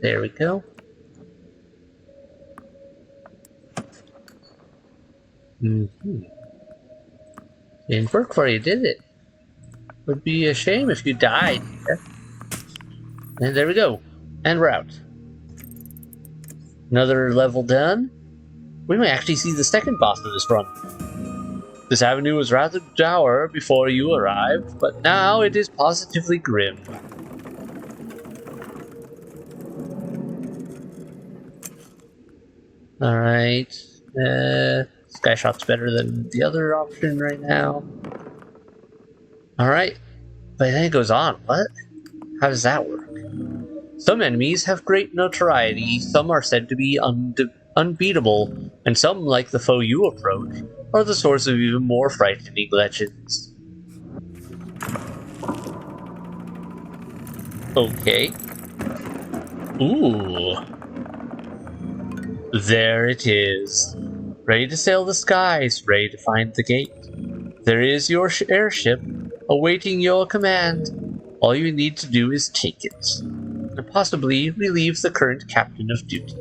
There we go. Didn't work for you, did it? Would be a shame if you died here. And there we go. And we're out. Another level done. We might actually see the second boss of this run. This avenue was rather dour before you arrived, but now it is positively grim. Alright. Sky shot's better than the other option right now. Alright. But then it goes on. What? How does that work? Some enemies have great notoriety, some are said to be unbeatable, and some, like the foe you approach, are the source of even more frightening legends. Okay. Ooh. There it is. Ready to sail the skies, ready to find the gate. There is your airship, awaiting your command. All you need to do is take it, and possibly relieve the current captain of duty.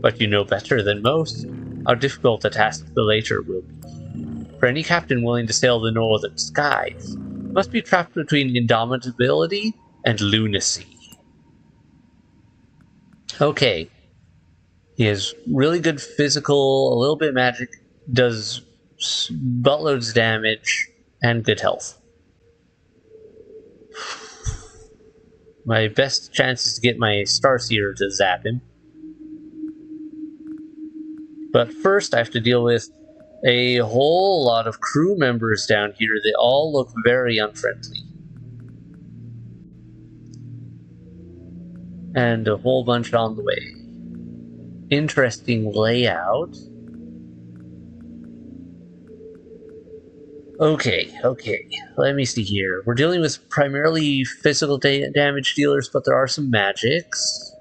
But you know better than most how difficult a task the later will be. For any captain willing to sail the northern skies, must be trapped between indomitability and lunacy. Okay. He has really good physical, a little bit of magic, does buttloads of damage, and good health. My best chance is to get my Starseer to zap him. But first I have to deal with a whole lot of crew members down here. They all look very unfriendly. And a whole bunch on the way. Interesting layout. Okay. Let me see here. We're dealing with primarily physical damage dealers, but there are some magics.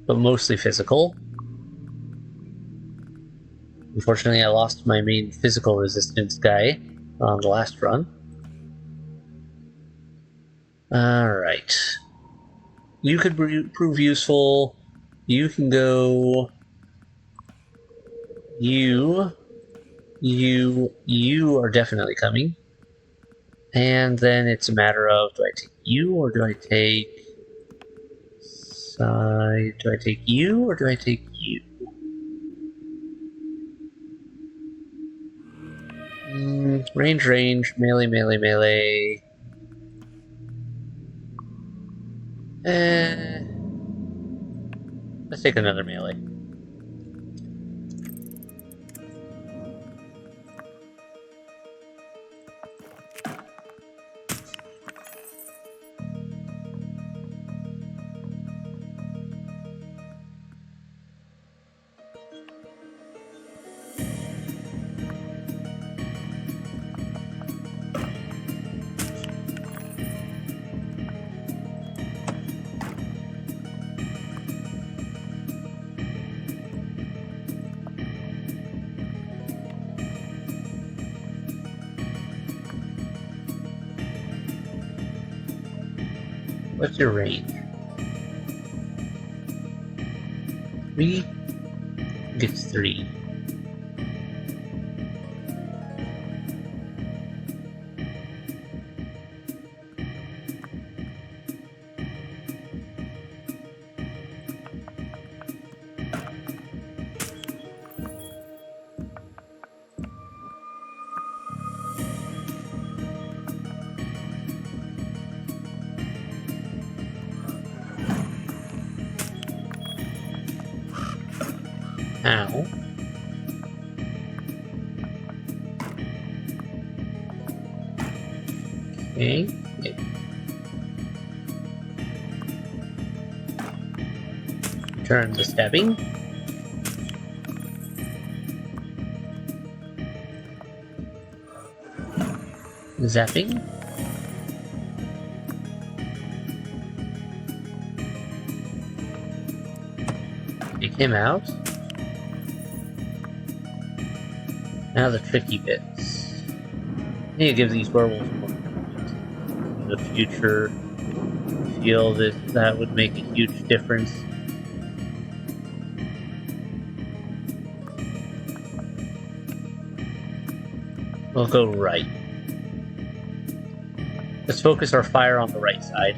But mostly physical. Unfortunately, I lost my main physical resistance guy on the last run. Alright. You could prove useful. You can go... You are definitely coming. And then it's a matter of, do I take you or do I take... do I take you or do I take you? Range, melee. Let's take another melee. What's your range? 3? Gets 3. Ow. Okay. Turn the stabbing. Zapping. Take him out. Now the tricky bits. I need to give these werewolves more points. In the future, I feel that would make a huge difference. We'll go right. Let's focus our fire on the right side.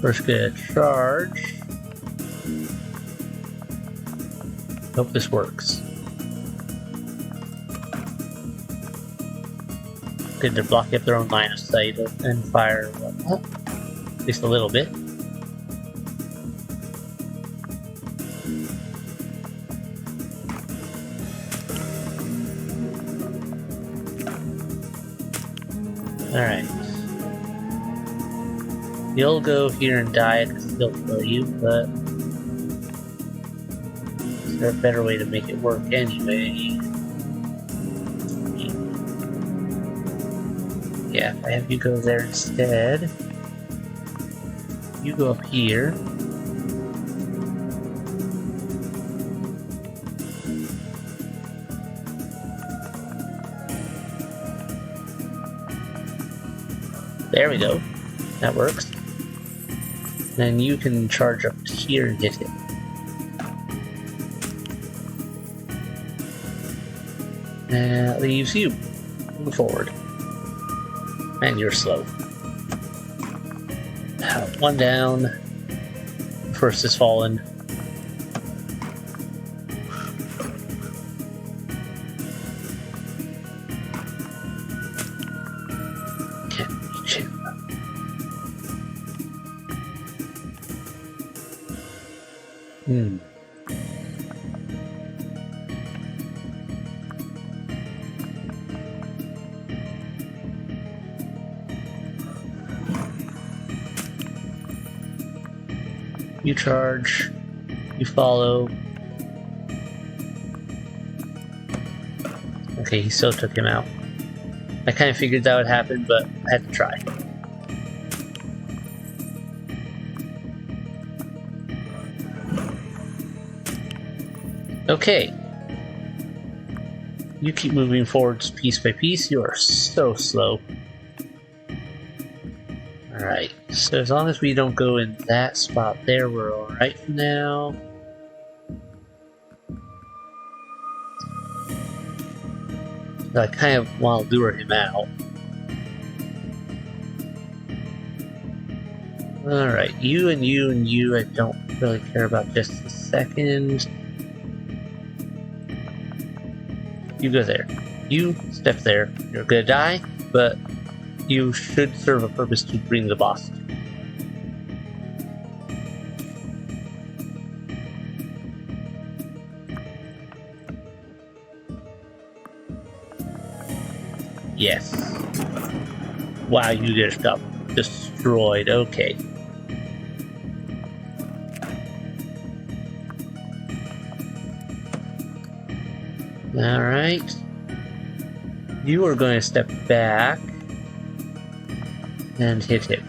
First get a charge. Hope this works. Good to block up their own line of sight and fire and whatnot. At least a little bit. Alright. You'll go here and die, I can still kill you, but is there a better way to make it work anyway? Yeah, if I have you go there instead. You go up here. There we go. That works. Then you can charge up to here and hit it. And that leaves you. Move forward. And you're slow. One down. First is fallen. Can't reach him. You charge, you follow. Okay, he still took him out. I kind of figured that would happen, but I had to try. Okay. You keep moving forwards piece by piece. You are so slow. Alright, so as long as we don't go in that spot there, we're alright for now. I kind of want to lure him out. Alright, you and you and you I don't really care about just a second. You go there. You step there. You're gonna die, but you should serve a purpose to bring the boss to. Yes. Wow, you just got destroyed. Okay. Alright. You are going to step back and hit him.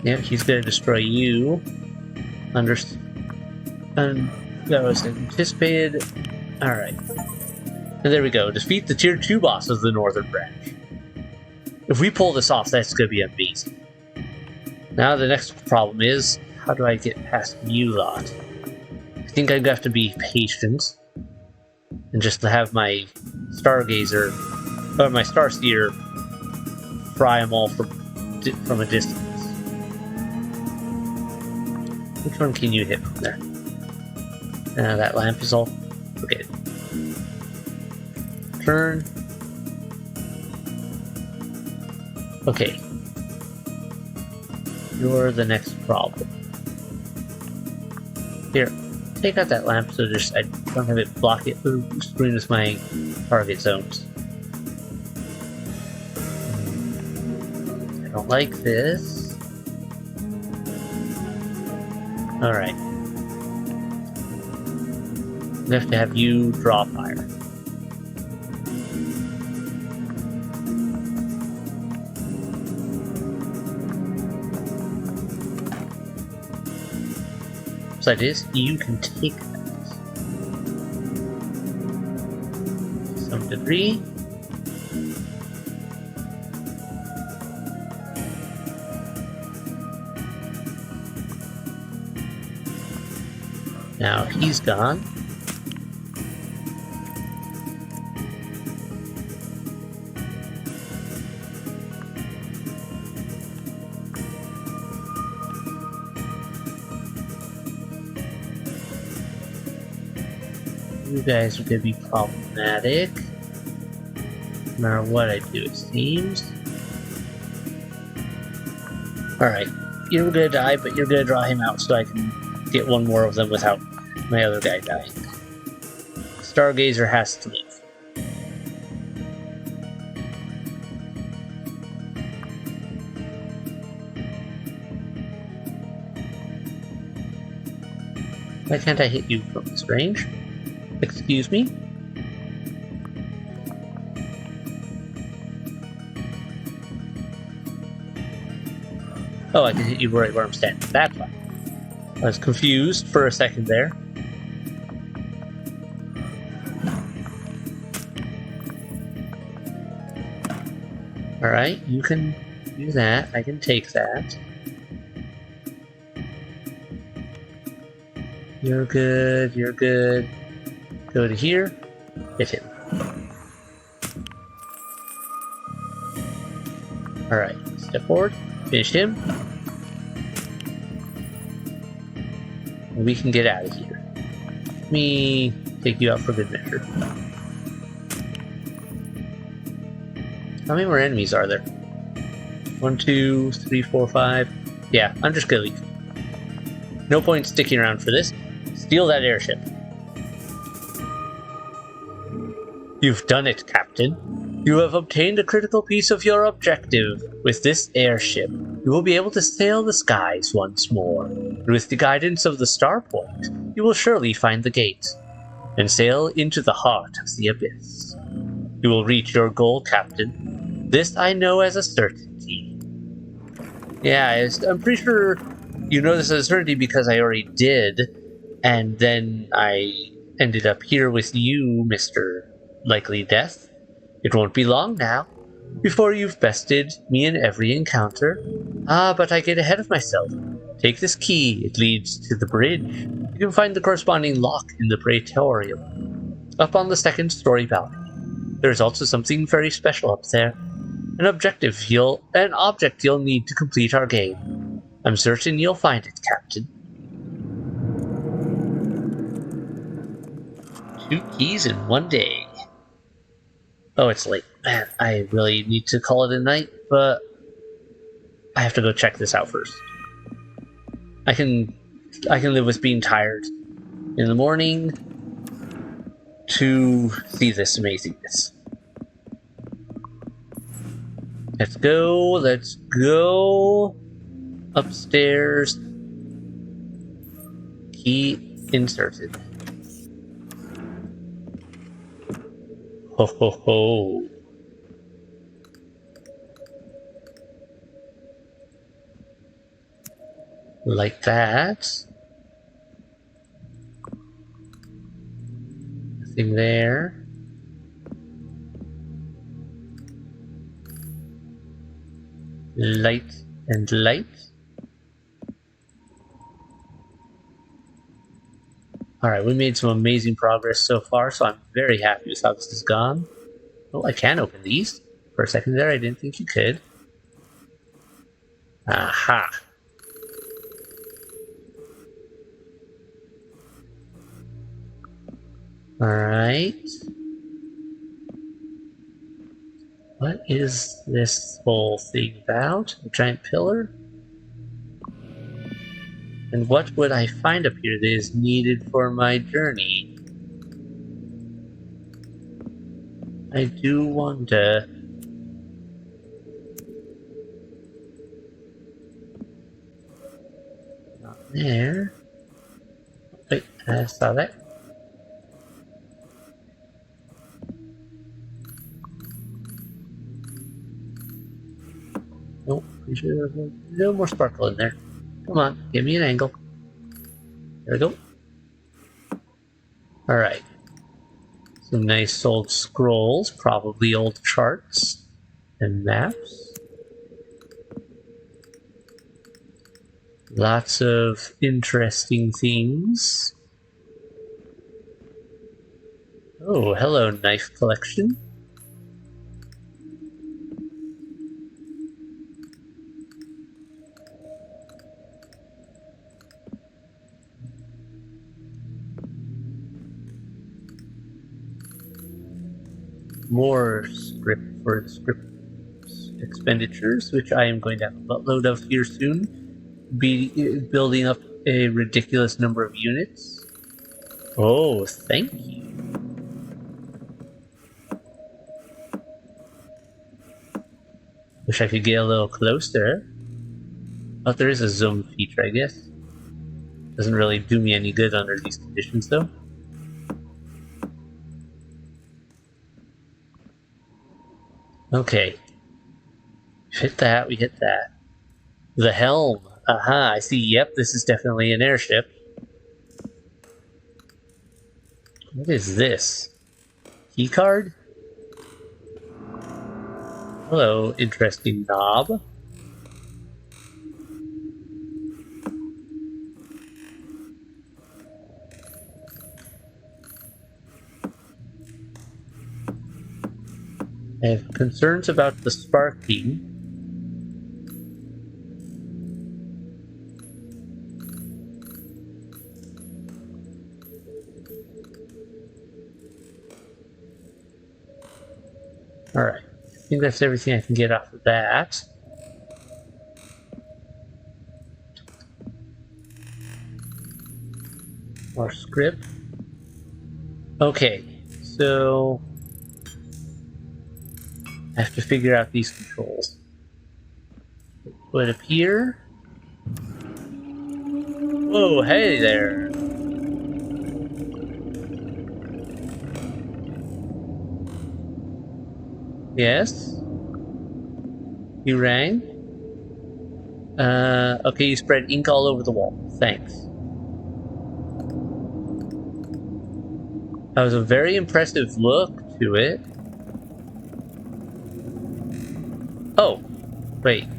Yep, he's going to destroy you. That was anticipated. Alright. And there we go. Defeat the Tier 2 boss of the Northern Branch. If we pull this off, that's going to be amazing. Now the next problem is, how do I get past you lot? I think I'm going to have to be patient. and just have my stargazer or my starseer fry them all from a distance. Which one can you hit from there? That lamp is all. Okay. Turn. Okay. You're the next problem. Here, take out that lamp so just I don't have it block it screen with my target zones. I don't like this. Alright. We have to have you draw fire. So that is, you can take that. Some debris. Now he's gone. You guys are going to be problematic. No matter what I do, it seems. Alright, you're going to die, but you're going to draw him out so I can get one more of them without my other guy dying. Stargazer has to leave. Why can't I hit you from this range? Excuse me? Oh, I can hit you right where I'm standing. That's fine. I was confused for a second there. Alright, you can do that. I can take that. You're good, you're good. Go to here, hit him. Alright, step forward, finish him. And we can get out of here. Let me take you out for good measure. How many more enemies are there? 1, 2, 3, 4, 5. Yeah, I'm just gonna leave. No point sticking around for this. Steal that airship. You've done it, Captain. You have obtained a critical piece of your objective. With this airship, you will be able to sail the skies once more. And with the guidance of the Star Point, you will surely find the gate and sail into the heart of the abyss. You will reach your goal, Captain. This I know as a certainty. Yeah, I'm pretty sure you know this as a certainty because I already did, and then I ended up here with you, Mr. Likely Death. It won't be long now, before you've bested me in every encounter. Ah, but I get ahead of myself. Take this key, it leads to the bridge. You can find the corresponding lock in the Praetorium, up on the second story balcony. There's also something very special up there. An object you'll need to complete our game. I'm certain you'll find it, Captain. 2 keys in 1 day. Oh, it's late. Man, I really need to call it a night, but I have to go check this out first. I can live with being tired in the morning to see this amazingness. Let's go upstairs. Key inserted. Ho ho ho. Like that. Nothing there. Light and light. Alright, we made some amazing progress so far, so I'm very happy with how this has gone. Oh, I can open these. For a second there, I didn't think you could. Aha. Alright. What is this whole thing about? A giant pillar? And what would I find up here that is needed for my journey? I do wonder. Not there. Wait, I saw that. Nope, pretty sure there's a little more sparkle in there. Come on, give me an angle. There we go. Alright. Some nice old scrolls, probably old charts and maps. Lots of interesting things. Oh, hello, knife collection. More script for script expenditures, which I am going to have a buttload of here soon. Be building up a ridiculous number of units. Oh, thank you. Wish I could get a little closer. Oh, there is a zoom feature, I guess. Doesn't really do me any good under these conditions, though. Okay. Hit that, we hit that. The helm. Aha, I see. Yep, this is definitely an airship. What is this? Keycard? Hello, interesting knob. I have concerns about the sparking. Alright, I think that's everything I can get off of that. More script. Okay, so I have to figure out these controls. Put up here. Whoa, hey there. Yes? You rang? Okay, you spread ink all over the wall. Thanks. That was a very impressive look to it. Oh, wait.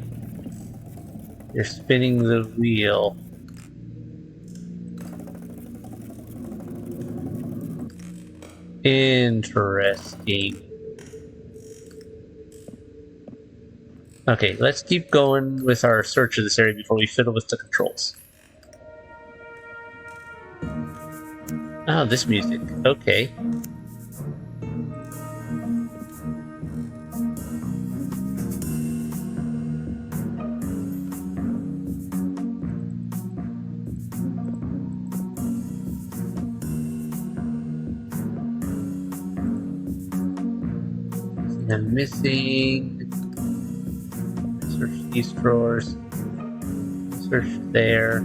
You're spinning the wheel. Interesting. Okay, let's keep going with our search of this area before we fiddle with the controls. Oh, this music. Okay. I'm missing. Search these drawers. Search there.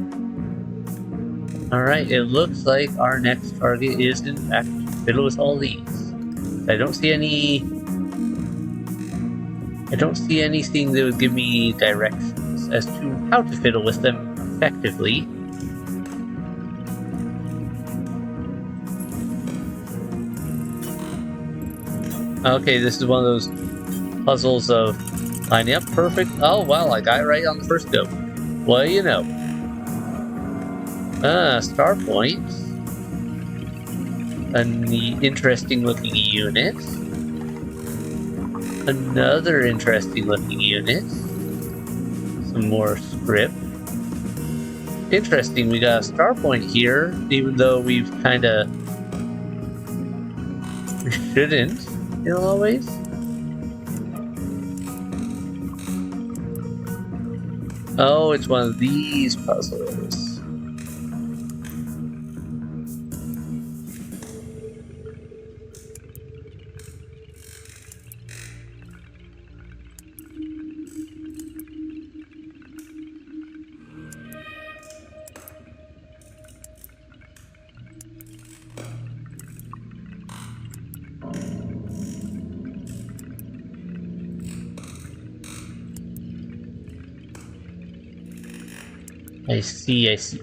Alright, it looks like our next target is in fact to fiddle with all these. I don't see anything that would give me directions as to how to fiddle with them effectively. Okay, this is one of those puzzles of lining up perfect. Oh wow, I got it right on the first go. Well, you know. Star points. A neat, interesting looking unit. Another interesting looking unit. Some more script. Interesting, we got a star point here, even though we've kinda... we shouldn't, in a lot of ways. Oh, it's one of these puzzles. I see, I see.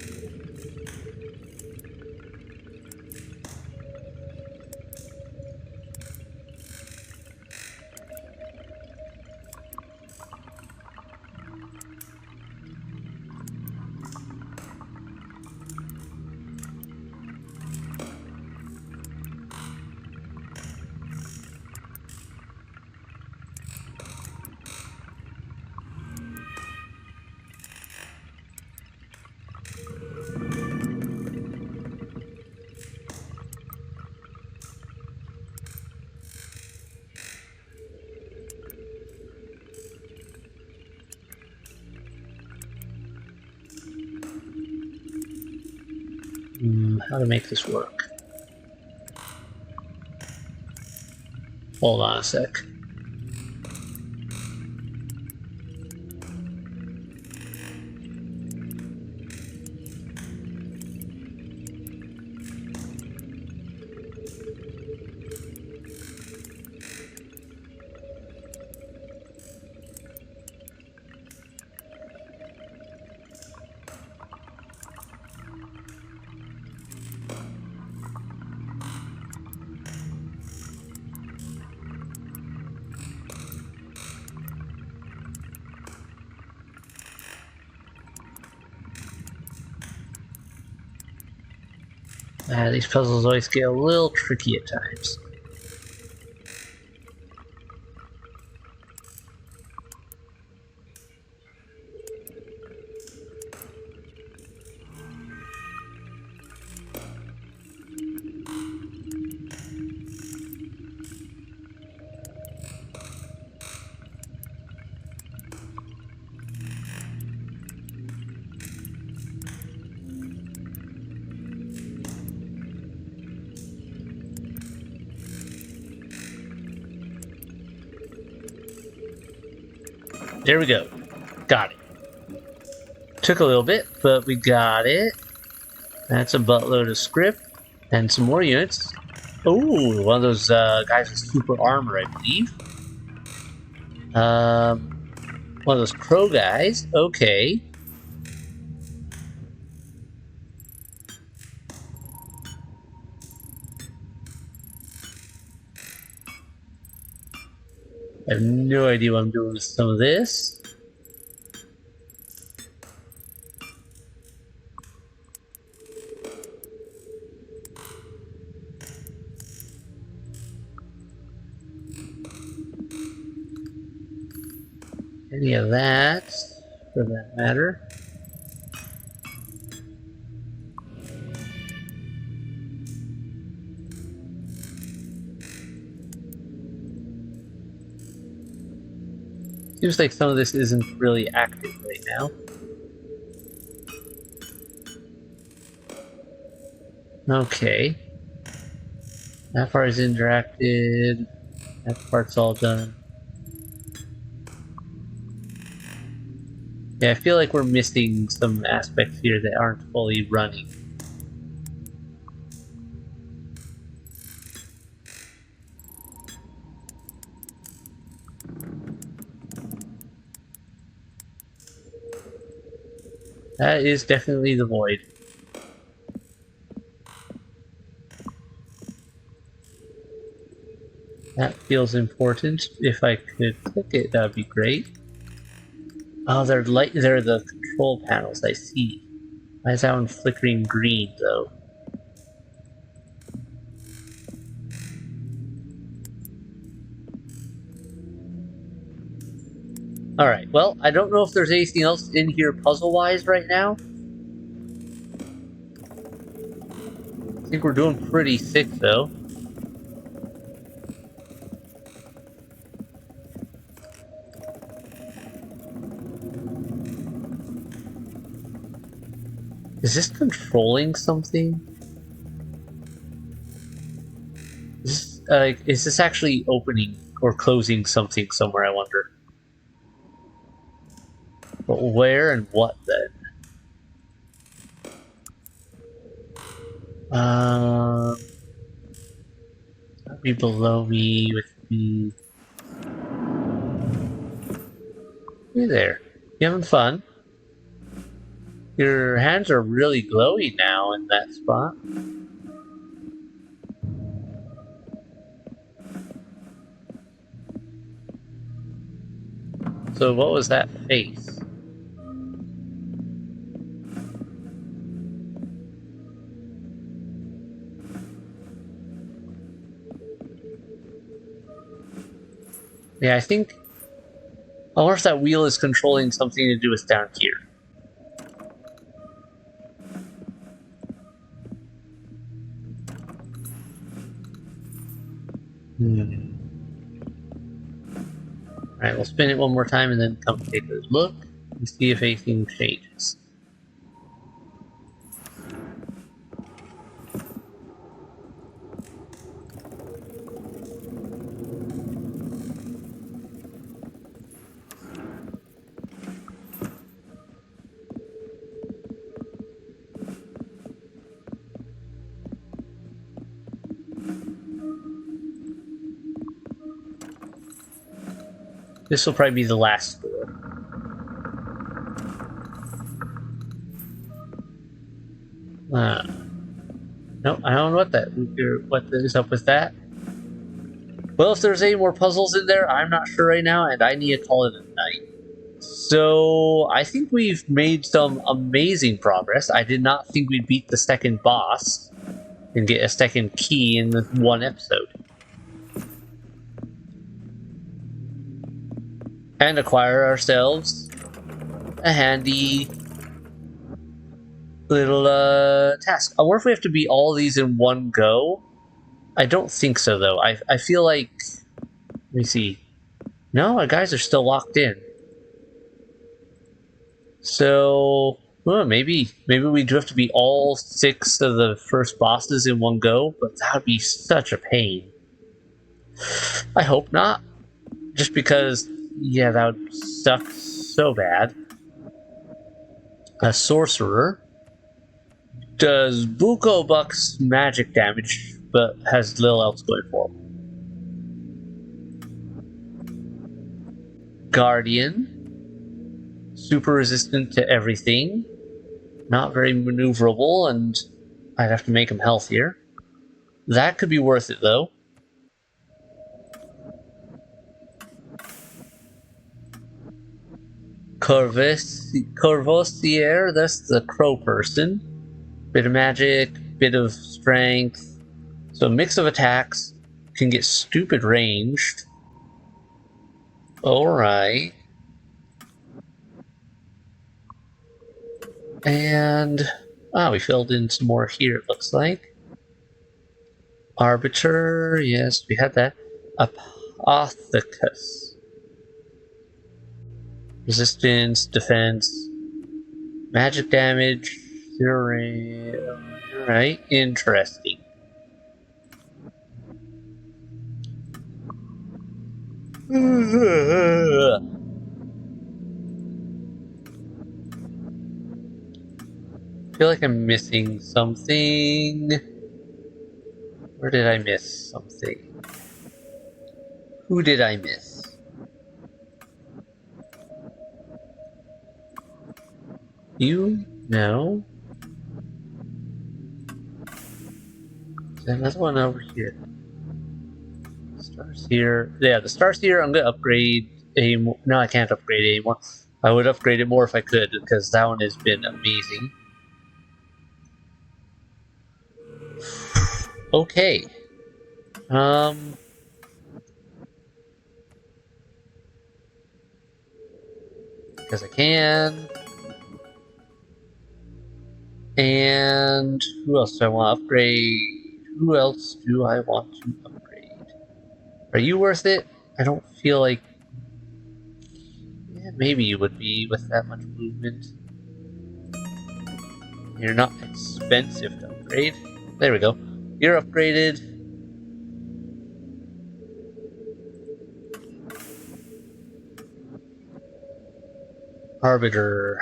How to make this work? Hold on a sec. These puzzles always get a little tricky at times. There we go. Got it. Took a little bit, but we got it. That's a buttload of script. And some more units. Oh, one of those guys with super armor, I believe. One of those crow guys. Okay. I have no idea what I'm doing with some of this. Any of that, for that matter. Seems like some of this isn't really active right now. Okay. That part is interacted. That part's all done. Yeah, I feel like we're missing some aspects here that aren't fully running. That is definitely the void. That feels important. If I could click it, that would be great. Oh, they're the control panels, I see. Why is that one flickering green, though? Alright, well, I don't know if there's anything else in here puzzle-wise right now. I think we're doing pretty thick, though. Is this controlling something? Is this actually opening or closing something somewhere, I wonder? But where and what, then? Be below me with me. Hey there. You having fun? Your hands are really glowy now in that spot. So what was that face? Yeah, I think... I wonder if that wheel is controlling something to do with down here. Alright, we'll spin it one more time and then come take a look and see if anything changes. This will probably be the last door. Nope, I don't know what is up with that. Well, if there's any more puzzles in there, I'm not sure right now, and I need to call it a night. So, I think we've made some amazing progress. I did not think we'd beat the second boss and get a second key in one episode. And acquire ourselves a handy little task. I wonder if we have to beat all these in one go. I don't think so, though. I feel like... Let me see. No, our guys are still locked in. So... Well, maybe we do have to beat all 6 of the first bosses in one go, but that would be such a pain. I hope not. Just because, yeah, that would suck so bad. A sorcerer does Buko Buck's magic damage, but has little else going for him. Guardian, super resistant to everything, not very maneuverable, and I'd have to make him healthier. That could be worth it, though. Corvosier, that's the crow person. Bit of magic, bit of strength. So a mix of attacks, can get stupid ranged. Alright. And... we filled in some more here, it looks like. Arbiter, yes, we had that. Apothecus. Resistance, defense, magic damage, zero. Alright, interesting. I feel like I'm missing something. Where did I miss something? Who did I miss? You? No. There's another one over here. Stars here. Yeah, the stars here, I'm gonna upgrade a more. No, I can't upgrade it anymore. I would upgrade it more if I could, because that one has been amazing. Okay. because I can. And who else do I want to upgrade? Who else do I want to upgrade? Are you worth it? I don't feel like... Yeah, maybe you would be with that much movement. You're not expensive to upgrade. There we go. You're upgraded. Arbiter.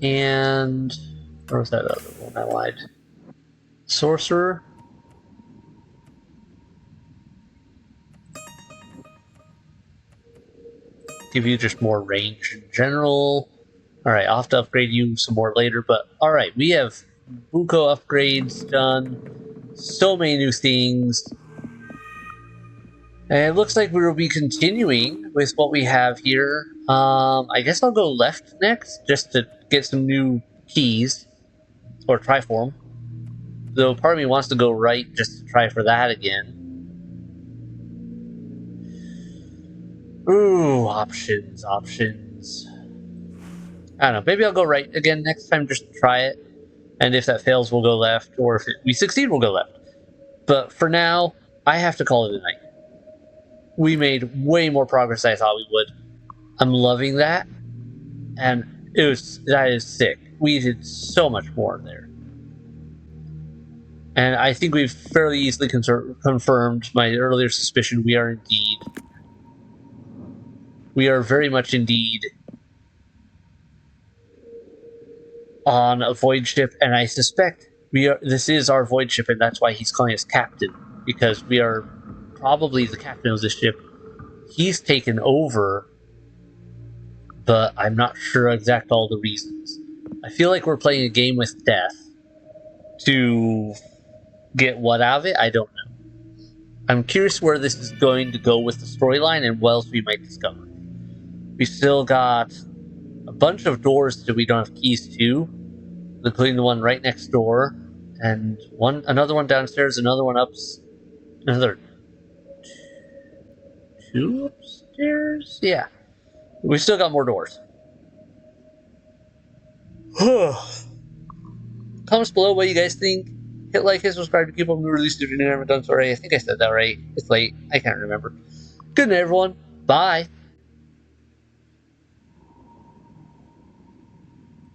And... where was that other one? I lied. Sorcerer. Give you just more range in general. Alright, I'll have to upgrade you some more later, but alright, we have Buko upgrades done. So many new things. And it looks like we will be continuing with what we have here. I guess I'll go left next, just to get some new keys. Or try for them. Though part of me wants to go right just to try for that again. Ooh, options. I don't know, maybe I'll go right again next time just to try it. And if that fails, we'll go left. Or if we succeed, we'll go left. But for now, I have to call it a night. We made way more progress than I thought we would. I'm loving that. And that is sick. We did so much more there. And I think we've fairly easily confirmed my earlier suspicion. We are very much indeed on a void ship, and I suspect this is our void ship, and that's why he's calling us captain, because we are probably the captain of this ship. He's taken over, but I'm not sure exact all the reasons. I feel like we're playing a game with death to get what out of it. I don't know. I'm curious where this is going to go with the storyline and what else we might discover. We still got a bunch of doors that we don't have keys to, including the one right next door, and another one downstairs, another one another two upstairs? Yeah. We still got more doors. Comments below what you guys think. Hit like and subscribe to keep up with new releases if you haven't done so already. I think I said that right. It's late. I can't remember. Good night, everyone. Bye.